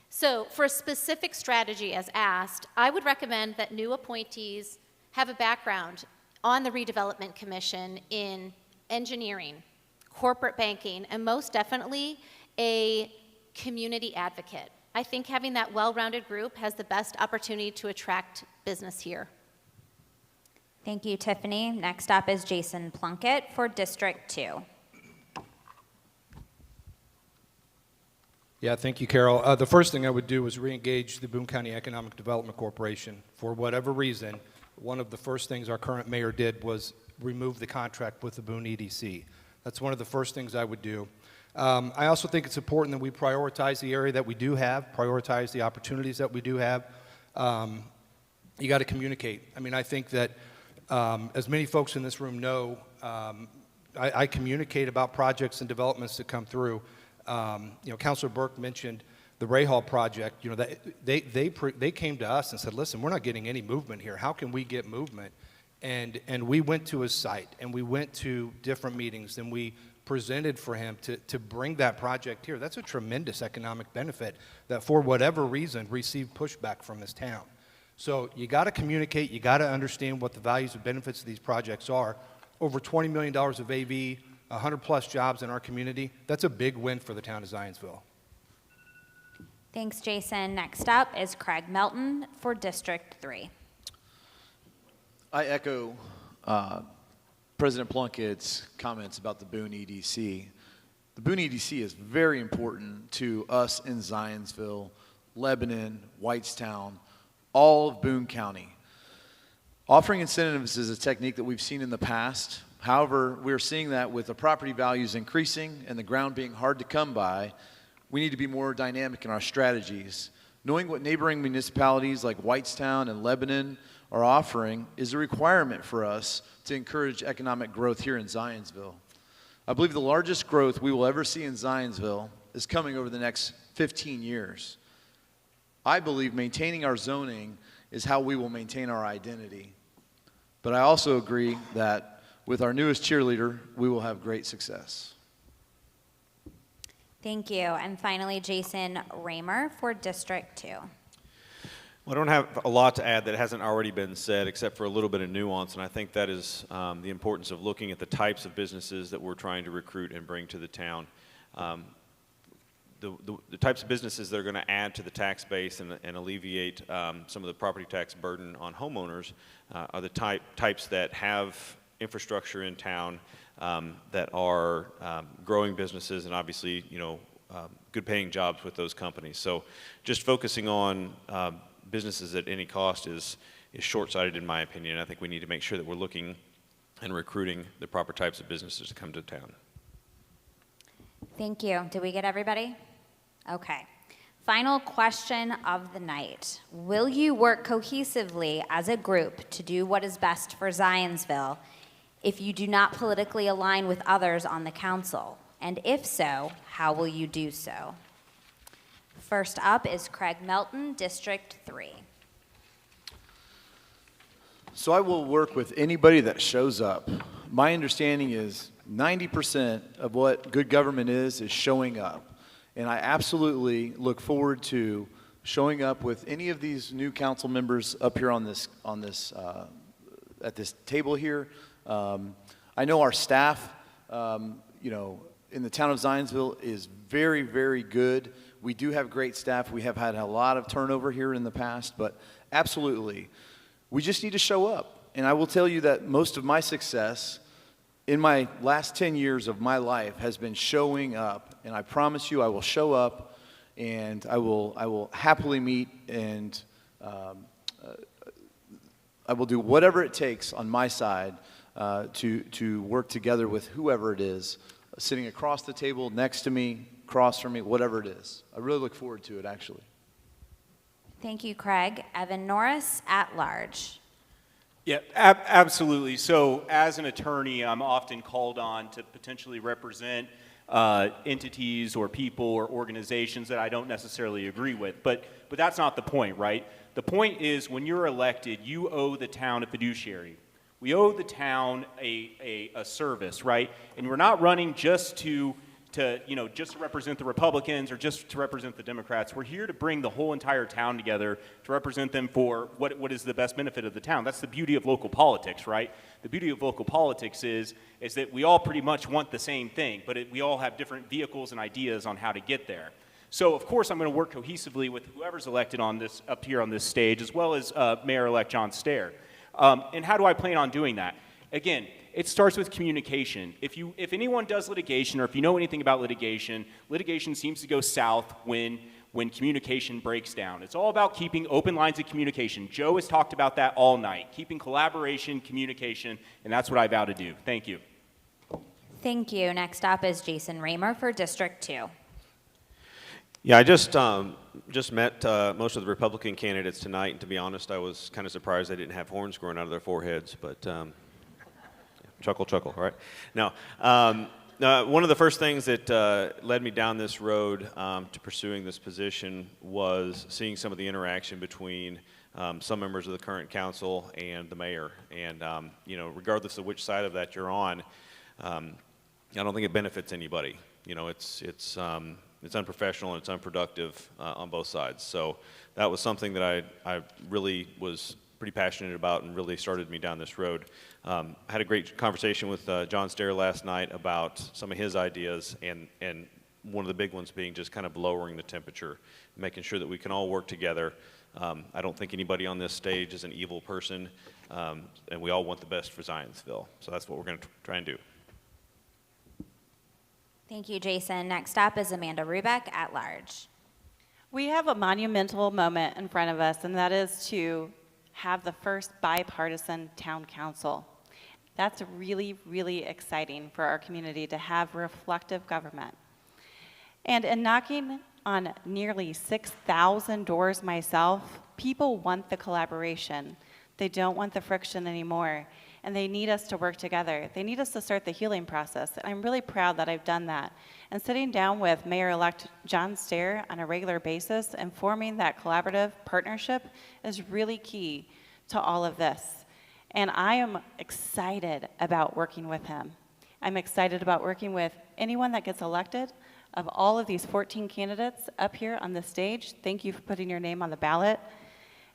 So for a specific strategy as asked, I would recommend that new appointees have a background on the Redevelopment Commission in engineering, corporate banking, and most definitely a community advocate. I think having that well-rounded group has the best opportunity to attract business here. Thank you, Tiffany. Next up is Jason Plunkett for District 2. Yeah, thank you, Carol. The first thing I would do is re-engage the Boone County Economic Development Corporation. For whatever reason, one of the first things our current mayor did was remove the contract with the Boone EDC. That's one of the first things I would do. I also think it's important that we prioritize the area that we do have, prioritize the opportunities that we do have. You got to communicate. I mean, I think that as many folks in this room know, I communicate about projects and developments that come through. Councilor Burke mentioned the Ray Hall project. They came to us and said, listen, we're not getting any movement here. How can we get movement? And we went to his site, and we went to different meetings, and we presented for him to bring that project here. That's a tremendous economic benefit that, for whatever reason, received pushback from this town. So you got to communicate. You got to understand what the values and benefits of these projects are. Over $20 million of AV, 100-plus jobs in our community. That's a big win for the town of Zionsville. Thanks, Jason. Next up is Craig Melton for District 3. I echo President Plunkett's comments about the Boone EDC. The Boone EDC is very important to us in Zionsville, Lebanon, Whitestown, all of Boone County. Offering incentives is a technique that we've seen in the past, However, we're seeing that with the property values increasing and the ground being hard to come by, we need to be more dynamic in our strategies. Knowing what neighboring municipalities like Whitestown and Lebanon are offering is a requirement for us to encourage economic growth here in Zionsville. I believe the largest growth we will ever see in Zionsville is coming over the next 15 years. I believe maintaining our zoning is how we will maintain our identity. But I also agree that with our newest cheerleader, we will have great success. Thank you. And finally, Jason Raymer for District 2. Well, I don't have a lot to add that hasn't already been said, except for a little bit of nuance, and I think that is the importance of looking at the types of businesses that we're trying to recruit and bring to the town. The types of businesses that are going to add to the tax base and alleviate some of the property tax burden on homeowners are the types that have infrastructure in town, that are growing businesses, and obviously, good paying jobs with those companies. So just focusing on businesses at any cost is short-sighted in my opinion. I think we need to make sure that we're looking and recruiting the proper types of businesses to come to town. Thank you. Did we get everybody? Okay. Final question of the night. Will you work cohesively as a group to do what is best for Zionsville if you do not politically align with others on the council? And if so, how will you do so? First up is Craig Melton, District 3. So I will work with anybody that shows up. My understanding is 90% of what good government is showing up. And I absolutely look forward to showing up with any of these new council members up here at this table here. I know our staff, in the town of Zionsville is very, very good. We do have great staff. We have had a lot of turnover here in the past, but absolutely, we just need to show up. And I will tell you that most of my success in my last 10 years of my life has been showing up, and I promise you I will show up, and I will happily meet, and I will do whatever it takes on my side to work together with whoever it is, sitting across the table, next to me, across from me, whatever it is. I really look forward to it, actually. Thank you, Craig. Evan Norris, at large. Yeah, absolutely. So as an attorney, I'm often called on to potentially represent entities or people or organizations that I don't necessarily agree with. But that's not the point, right? The point is when you're elected, you owe the town a fiduciary. We owe the town a service, right? And we're not running just to represent the Republicans or just to represent the Democrats. We're here to bring the whole entire town together to represent them for what is the best benefit of the town. That's the beauty of local politics, right? The beauty of local politics is that we all pretty much want the same thing, but we all have different vehicles and ideas on how to get there. So, of course, I'm going to work cohesively with whoever's elected up here on this stage, as well as Mayor-elect John Stair. And how do I plan on doing that? Again, it starts with communication. If anyone does litigation, or if you know anything about litigation seems to go south when communication breaks down. It's all about keeping open lines of communication. Joe has talked about that all night, keeping collaboration, communication, and that's what I vow to do. Thank you. Thank you. Next up is Jason Raymer for District 2. Yeah, I just met most of the Republican candidates tonight, and to be honest, I was kind of surprised they didn't have horns growing out of their foreheads, but chuckle, all right? Now, one of the first things that led me down this road to pursuing this position was seeing some of the interaction between some members of the current council and the mayor. And, regardless of which side of that you're on, I don't think it benefits anybody. It's unprofessional and it's unproductive on both sides. So that was something that I really was pretty passionate about and really started me down this road. I had a great conversation with John Stair last night about some of his ideas, and one of the big ones being just kind of lowering the temperature, making sure that we can all work together. I don't think anybody on this stage is an evil person, and we all want the best for Zionsville. So that's what we're going to try and do. Thank you, Jason. Next up is Amanda Rubeck, at large. We have a monumental moment in front of us, and that is to have the first bipartisan town council. That's really, really exciting for our community to have reflective government. And in knocking on nearly 6,000 doors myself, people want the collaboration. They don't want the friction anymore, and they need us to work together. They need us to start the healing process, and I'm really proud that I've done that. And sitting down with Mayor-elect John Stair on a regular basis and forming that collaborative partnership is really key to all of this. And I am excited about working with him. I'm excited about working with anyone that gets elected. Of all of these 14 candidates up here on the stage, thank you for putting your name on the ballot.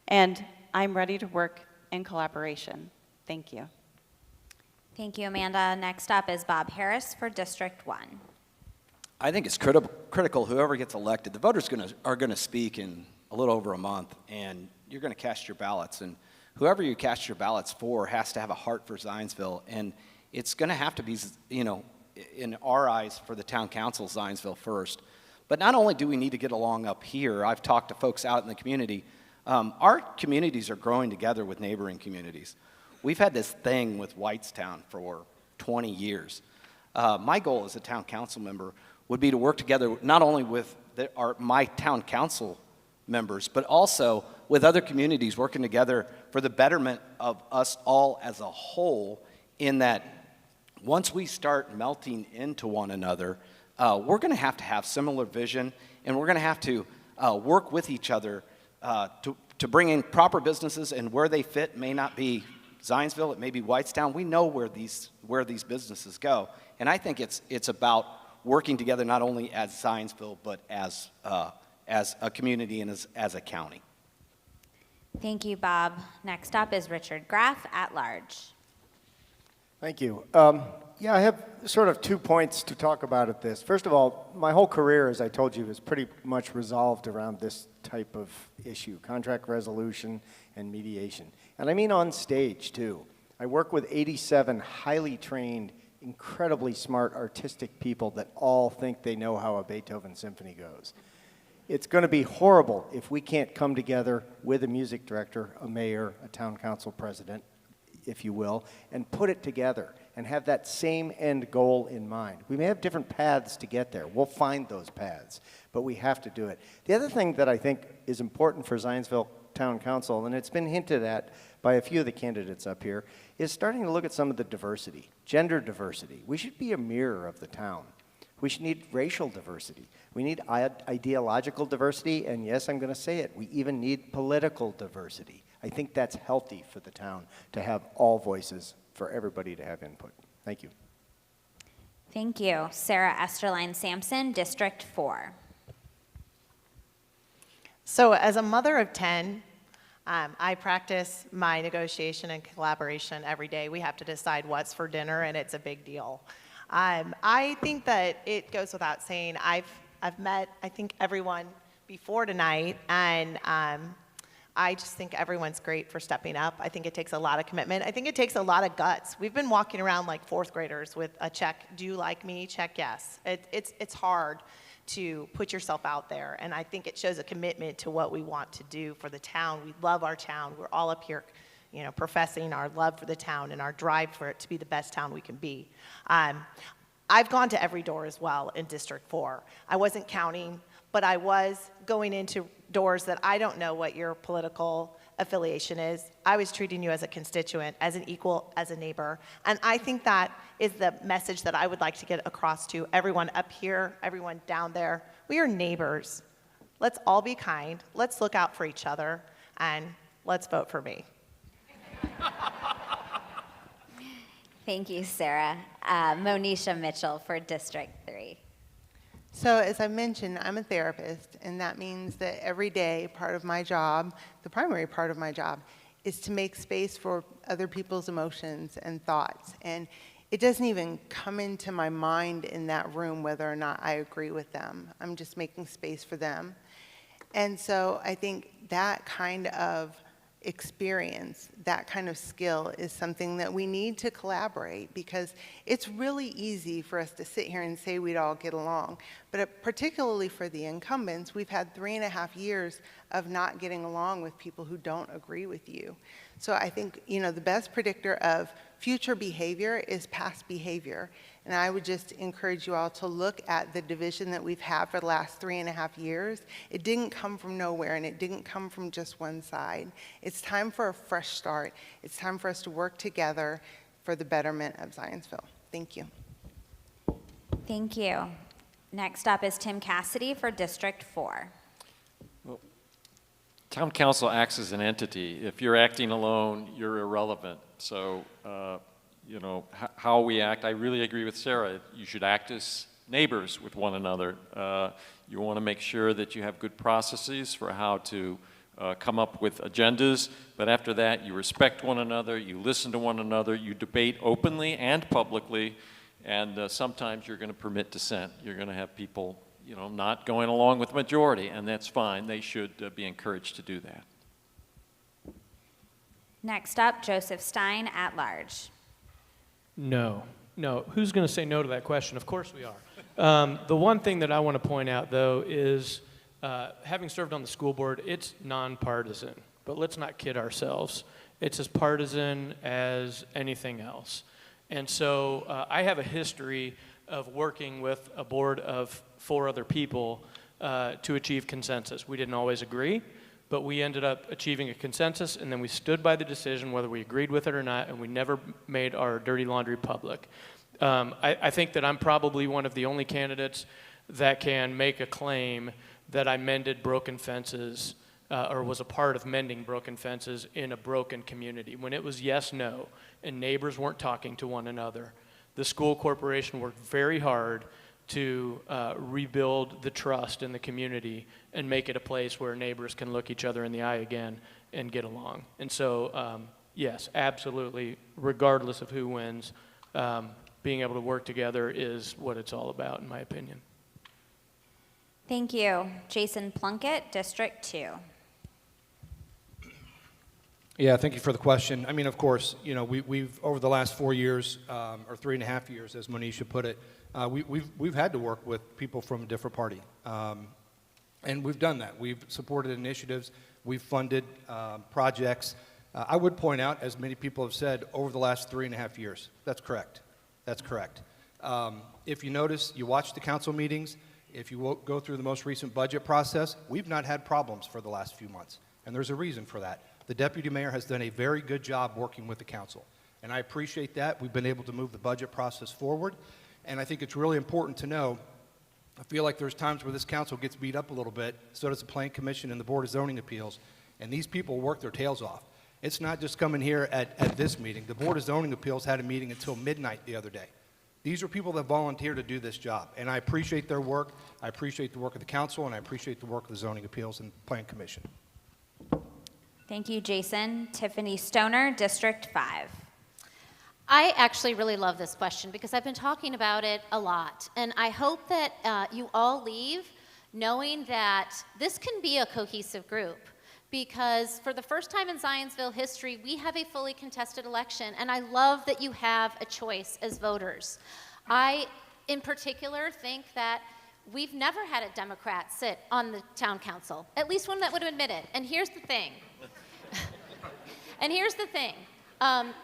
And I'm ready to work in collaboration. Thank you. Thank you, Amanda. Next up is Bob Harris for District 1. I think it's critical whoever gets elected, the voters are going to speak in a little over a month, and you're going to cast your ballots. And whoever you cast your ballots for has to have a heart for Zionsville. And it's going to have to be, you know, in our eyes, for the town council, Zionsville first. But not only do we need to get along up here, I've talked to folks out in the community. Our communities are growing together with neighboring communities. We've had this thing with Whitestown for 20 years. My goal as a town council member would be to work together not only with my town council members, but also with other communities working together for the betterment of us all as a whole, in that once we start melting into one another, we're going to have similar vision, and we're going to have to work with each other to bring in proper businesses, and where they fit may not be Zionsville, it may be Whitestown. We know where these businesses go, and I think it's about working together not only as Zionsville, but as a community and as a county. Thank you, Bob. Next up is Richard Graff at large. Thank you. Yeah, I have sort of 2 points to talk about at this. First of all, my whole career, as I told you, is pretty much resolved around this type of issue, contract resolution and mediation. And I mean on stage, too. I work with 87 highly trained, incredibly smart, artistic people that all think they know how a Beethoven symphony goes. It's going to be horrible if we can't come together with a music director, a mayor, a town council president, if you will, and put it together and have that same end goal in mind. We may have different paths to get there. We'll find those paths, but we have to do it. The other thing that I think is important for Zionsville Town Council, and it's been hinted at by a few of the candidates up here, is starting to look at some of the diversity, gender diversity. We should be a mirror of the town. We should need racial diversity. We need ideological diversity, and yes, I'm going to say it, we even need political diversity. I think that's healthy for the town to have all voices, for everybody to have input. Thank you. Thank you. Sarah Esterline Sampson, District 4. So as a mother of 10, I practice my negotiation and collaboration every day. We have to decide what's for dinner, and it's a big deal. I think that it goes without saying, I've met, I think, everyone before tonight, and I just think everyone's great for stepping up. I think it takes a lot of commitment. I think it takes a lot of guts. We've been walking around like fourth graders with a check. Do you like me? Check yes. It's hard to put yourself out there, and I think it shows a commitment to what we want to do for the town. We love our town. We're all up here, you know, professing our love for the town and our drive for it to be the best town we can be. I've gone to every door as well in District 4. I wasn't counting, but I was going into doors that I don't know what your political affiliation is. I was treating you as a constituent, as an equal, as a neighbor. And I think that is the message that I would like to get across to everyone up here, everyone down there. We are neighbors. Let's all be kind. Let's look out for each other, and let's vote for me. Thank you, Sarah. Monisha Mitchell for District 3. So as I mentioned, I'm a therapist, and that means that every day part of my job, the primary part of my job, is to make space for other people's emotions and thoughts. And it doesn't even come into my mind in that room whether or not I agree with them. I'm just making space for them. And so I think that kind of experience, that kind of skill is something that we need to collaborate, because it's really easy for us to sit here and say we'd all get along. But But particularly for the incumbents, we've had 3.5 years of not getting along with people who don't agree with you. So I think, the best predictor of future behavior is past behavior. And I would just encourage you all to look at the division that we've had for the last 3.5 years. It didn't come from nowhere, and it didn't come from just one side. It's time for a fresh start. It's time for us to work together for the betterment of Zionsville. Thank you. Thank you. Next up is Tim Cassidy for District 4. Town council acts as an entity. If you're acting alone, you're irrelevant. So, how we act, I really agree with Sarah. You should act as neighbors with one another. You want to make sure that you have good processes for how to come up with agendas, but after that, you respect one another, you listen to one another, you debate openly and publicly, and sometimes you're going to permit dissent. You're going to have people not going along with the majority, and that's fine. They should be encouraged to do that. Next up, Joseph Stein at large. No. Who's going to say no to that question? Of course we are. The one thing that I want to point out, though, is having served on the school board, it's nonpartisan. But let's not kid ourselves. It's as partisan as anything else. And so I have a history of working with a board of 4 other people to achieve consensus. We didn't always agree, but we ended up achieving a consensus, and then we stood by the decision whether we agreed with it or not, and we never made our dirty laundry public. I think that I'm probably one of the only candidates that can make a claim that I mended broken fences or was a part of mending broken fences in a broken community. When it was yes, no, and neighbors weren't talking to one another, the school corporation worked very hard to rebuild the trust in the community and make it a place where neighbors can look each other in the eye again and get along. And so, yes, absolutely, regardless of who wins, being able to work together is what it's all about, in my opinion. Thank you. Jason Plunkett, District 2. Yeah, thank you for the question. I mean, of course, we've over the last 4 years, or 3.5 years, as Monisha put it, we've had to work with people from a different party, and we've done that. We've supported initiatives, we've funded projects. I would point out, as many people have said, over the last 3.5 years. That's correct. That's correct. If you notice, you watch the council meetings. If you go through the most recent budget process, we've not had problems for the last few months, and there's a reason for that. The deputy mayor has done a very good job working with the council, and I appreciate that. We've been able to move the budget process forward, and I think it's really important to know, I feel like there's times where this council gets beat up a little bit, so does the Planning Commission and the Board of Zoning Appeals, and these people work their tails off. It's not just coming here at this meeting. The Board of Zoning Appeals had a meeting until midnight the other day. These are people that volunteer to do this job, and I appreciate their work. I appreciate the work of the council, and I appreciate the work of the Zoning Appeals and Planning Commission. Thank you, Jason. Tiffany Stoner, District 5. I actually really love this question because I've been talking about it a lot. And I hope that you all leave knowing that this can be a cohesive group. Because for the first time in Zionsville history, we have a fully contested election. And I love that you have a choice as voters. I, in particular, think that we've never had a Democrat sit on the town council, at least one that would admit it. And here's the thing.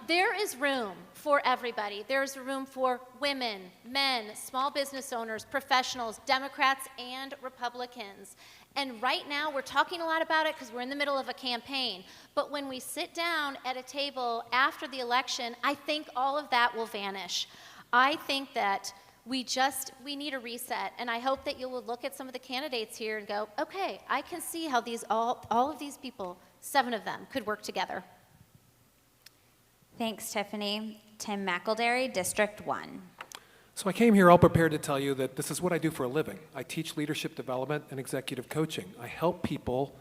There is room for everybody. There's room for women, men, small business owners, professionals, Democrats, and Republicans. And right now, we're talking a lot about it because we're in the middle of a campaign. But when we sit down at a table after the election, I think all of that will vanish. I think that we need a reset, and I hope that you will look at some of the candidates here and go, okay, I can see how all of these people, 7 of them, could work together. Thanks, Tiffany. Tim McElderry, District 1. So I came here all prepared to tell you that this is what I do for a living. I teach leadership development and executive coaching. I help people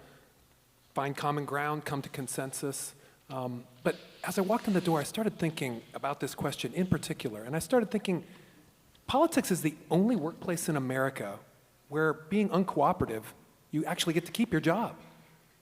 find common ground, come to consensus. But as I walked in the door, I started thinking about this question in particular, and I started thinking, politics is the only workplace in America where being uncooperative, you actually get to keep your job.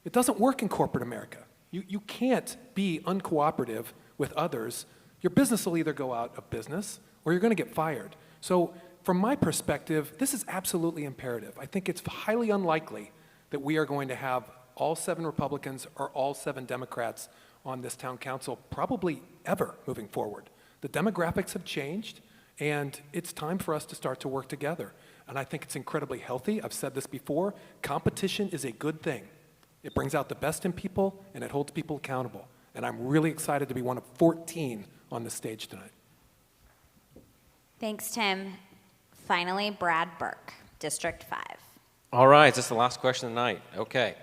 It doesn't work in corporate America. You can't be uncooperative with others. Your business will either go out of business or you're going to get fired. So from my perspective, this is absolutely imperative. I think it's highly unlikely that we are going to have all 7 Republicans or all 7 Democrats on this town council, probably ever moving forward. The demographics have changed, and it's time for us to start to work together. And I think it's incredibly healthy. I've said this before. Competition is a good thing. It brings out the best in people, and it holds people accountable. And I'm really excited to be one of 14 on the stage tonight. Thanks, Tim. Finally, Brad Burke, District 5. All right, is this the last question of the night? Okay.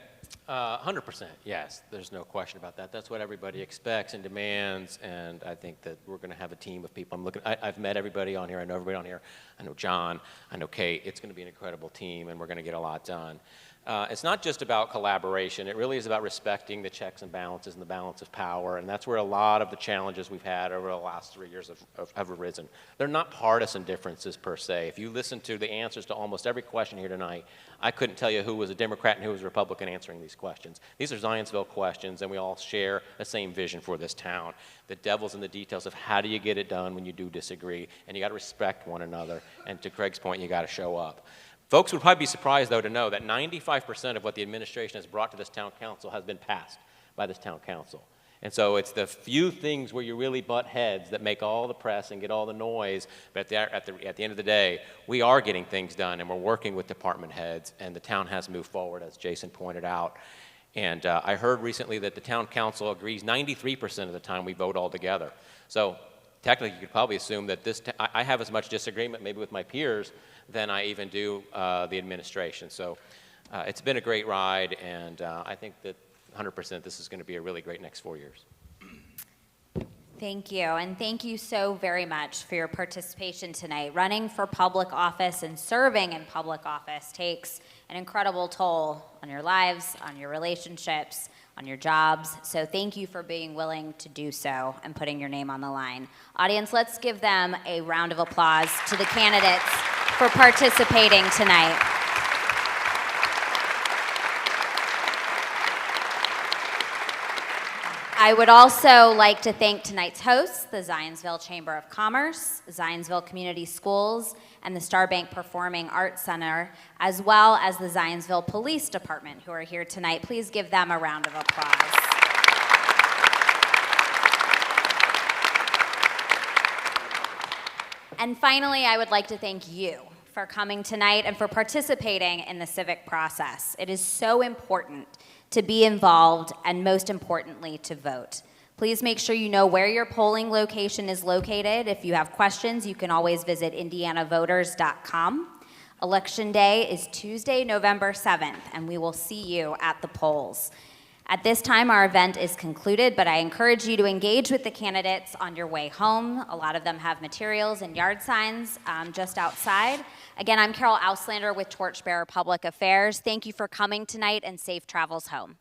100%, yes, there's no question about that. That's what everybody expects and demands, and I think that we're going to have a team of people. I've met everybody on here. I know everybody on here. I know John. I know Kate. It's going to be an incredible team, and we're going to get a lot done. It's not just about collaboration. It really is about respecting the checks and balances and the balance of power, and that's where a lot of the challenges we've had over the last 3 years have arisen. They're not partisan differences per se. If you listen to the answers to almost every question here tonight, I couldn't tell you who was a Democrat and who was a Republican answering these questions. These are Zionsville questions, and we all share the same vision for this town. The devil's in the details of how do you get it done when you do disagree, and you got to respect one another, and to Craig's point, you got to show up. Folks would probably be surprised, though, to know that 95% of what the administration has brought to this town council has been passed by this town council. And so it's the few things where you really butt heads that make all the press and get all the noise, but at the end of the day, we are getting things done, and we're working with department heads, and the town has moved forward, as Jason pointed out. And I heard recently that the town council agrees 93% of the time we vote all together. So technically, you could probably assume that I have as much disagreement maybe with my peers than I even do the administration. So it's been a great ride, and I think that 100% this is going to be a really great next 4 years. Thank you, and thank you so very much for your participation tonight. Running for public office and serving in public office takes an incredible toll on your lives, on your relationships, on your jobs. So thank you for being willing to do so and putting your name on the line. Audience, let's give them a round of applause to the candidates for participating tonight. I would also like to thank tonight's hosts, the Zionsville Chamber of Commerce, Zionsville Community Schools, and the Starbank Performing Arts Center, as well as the Zionsville Police Department, who are here tonight. Please give them a round of applause. And finally, I would like to thank you for coming tonight and for participating in the civic process. It is so important to be involved and, most importantly, to vote. Please make sure you know where your polling location is located. If you have questions, you can always visit indianavoters.com. Election Day is Tuesday, November 7th, and we will see you at the polls. At this time, our event is concluded, but I encourage you to engage with the candidates on your way home. A lot of them have materials and yard signs just outside. Again, I'm Carol Auslander with Torchbearer Public Affairs. Thank you for coming tonight, and safe travels home.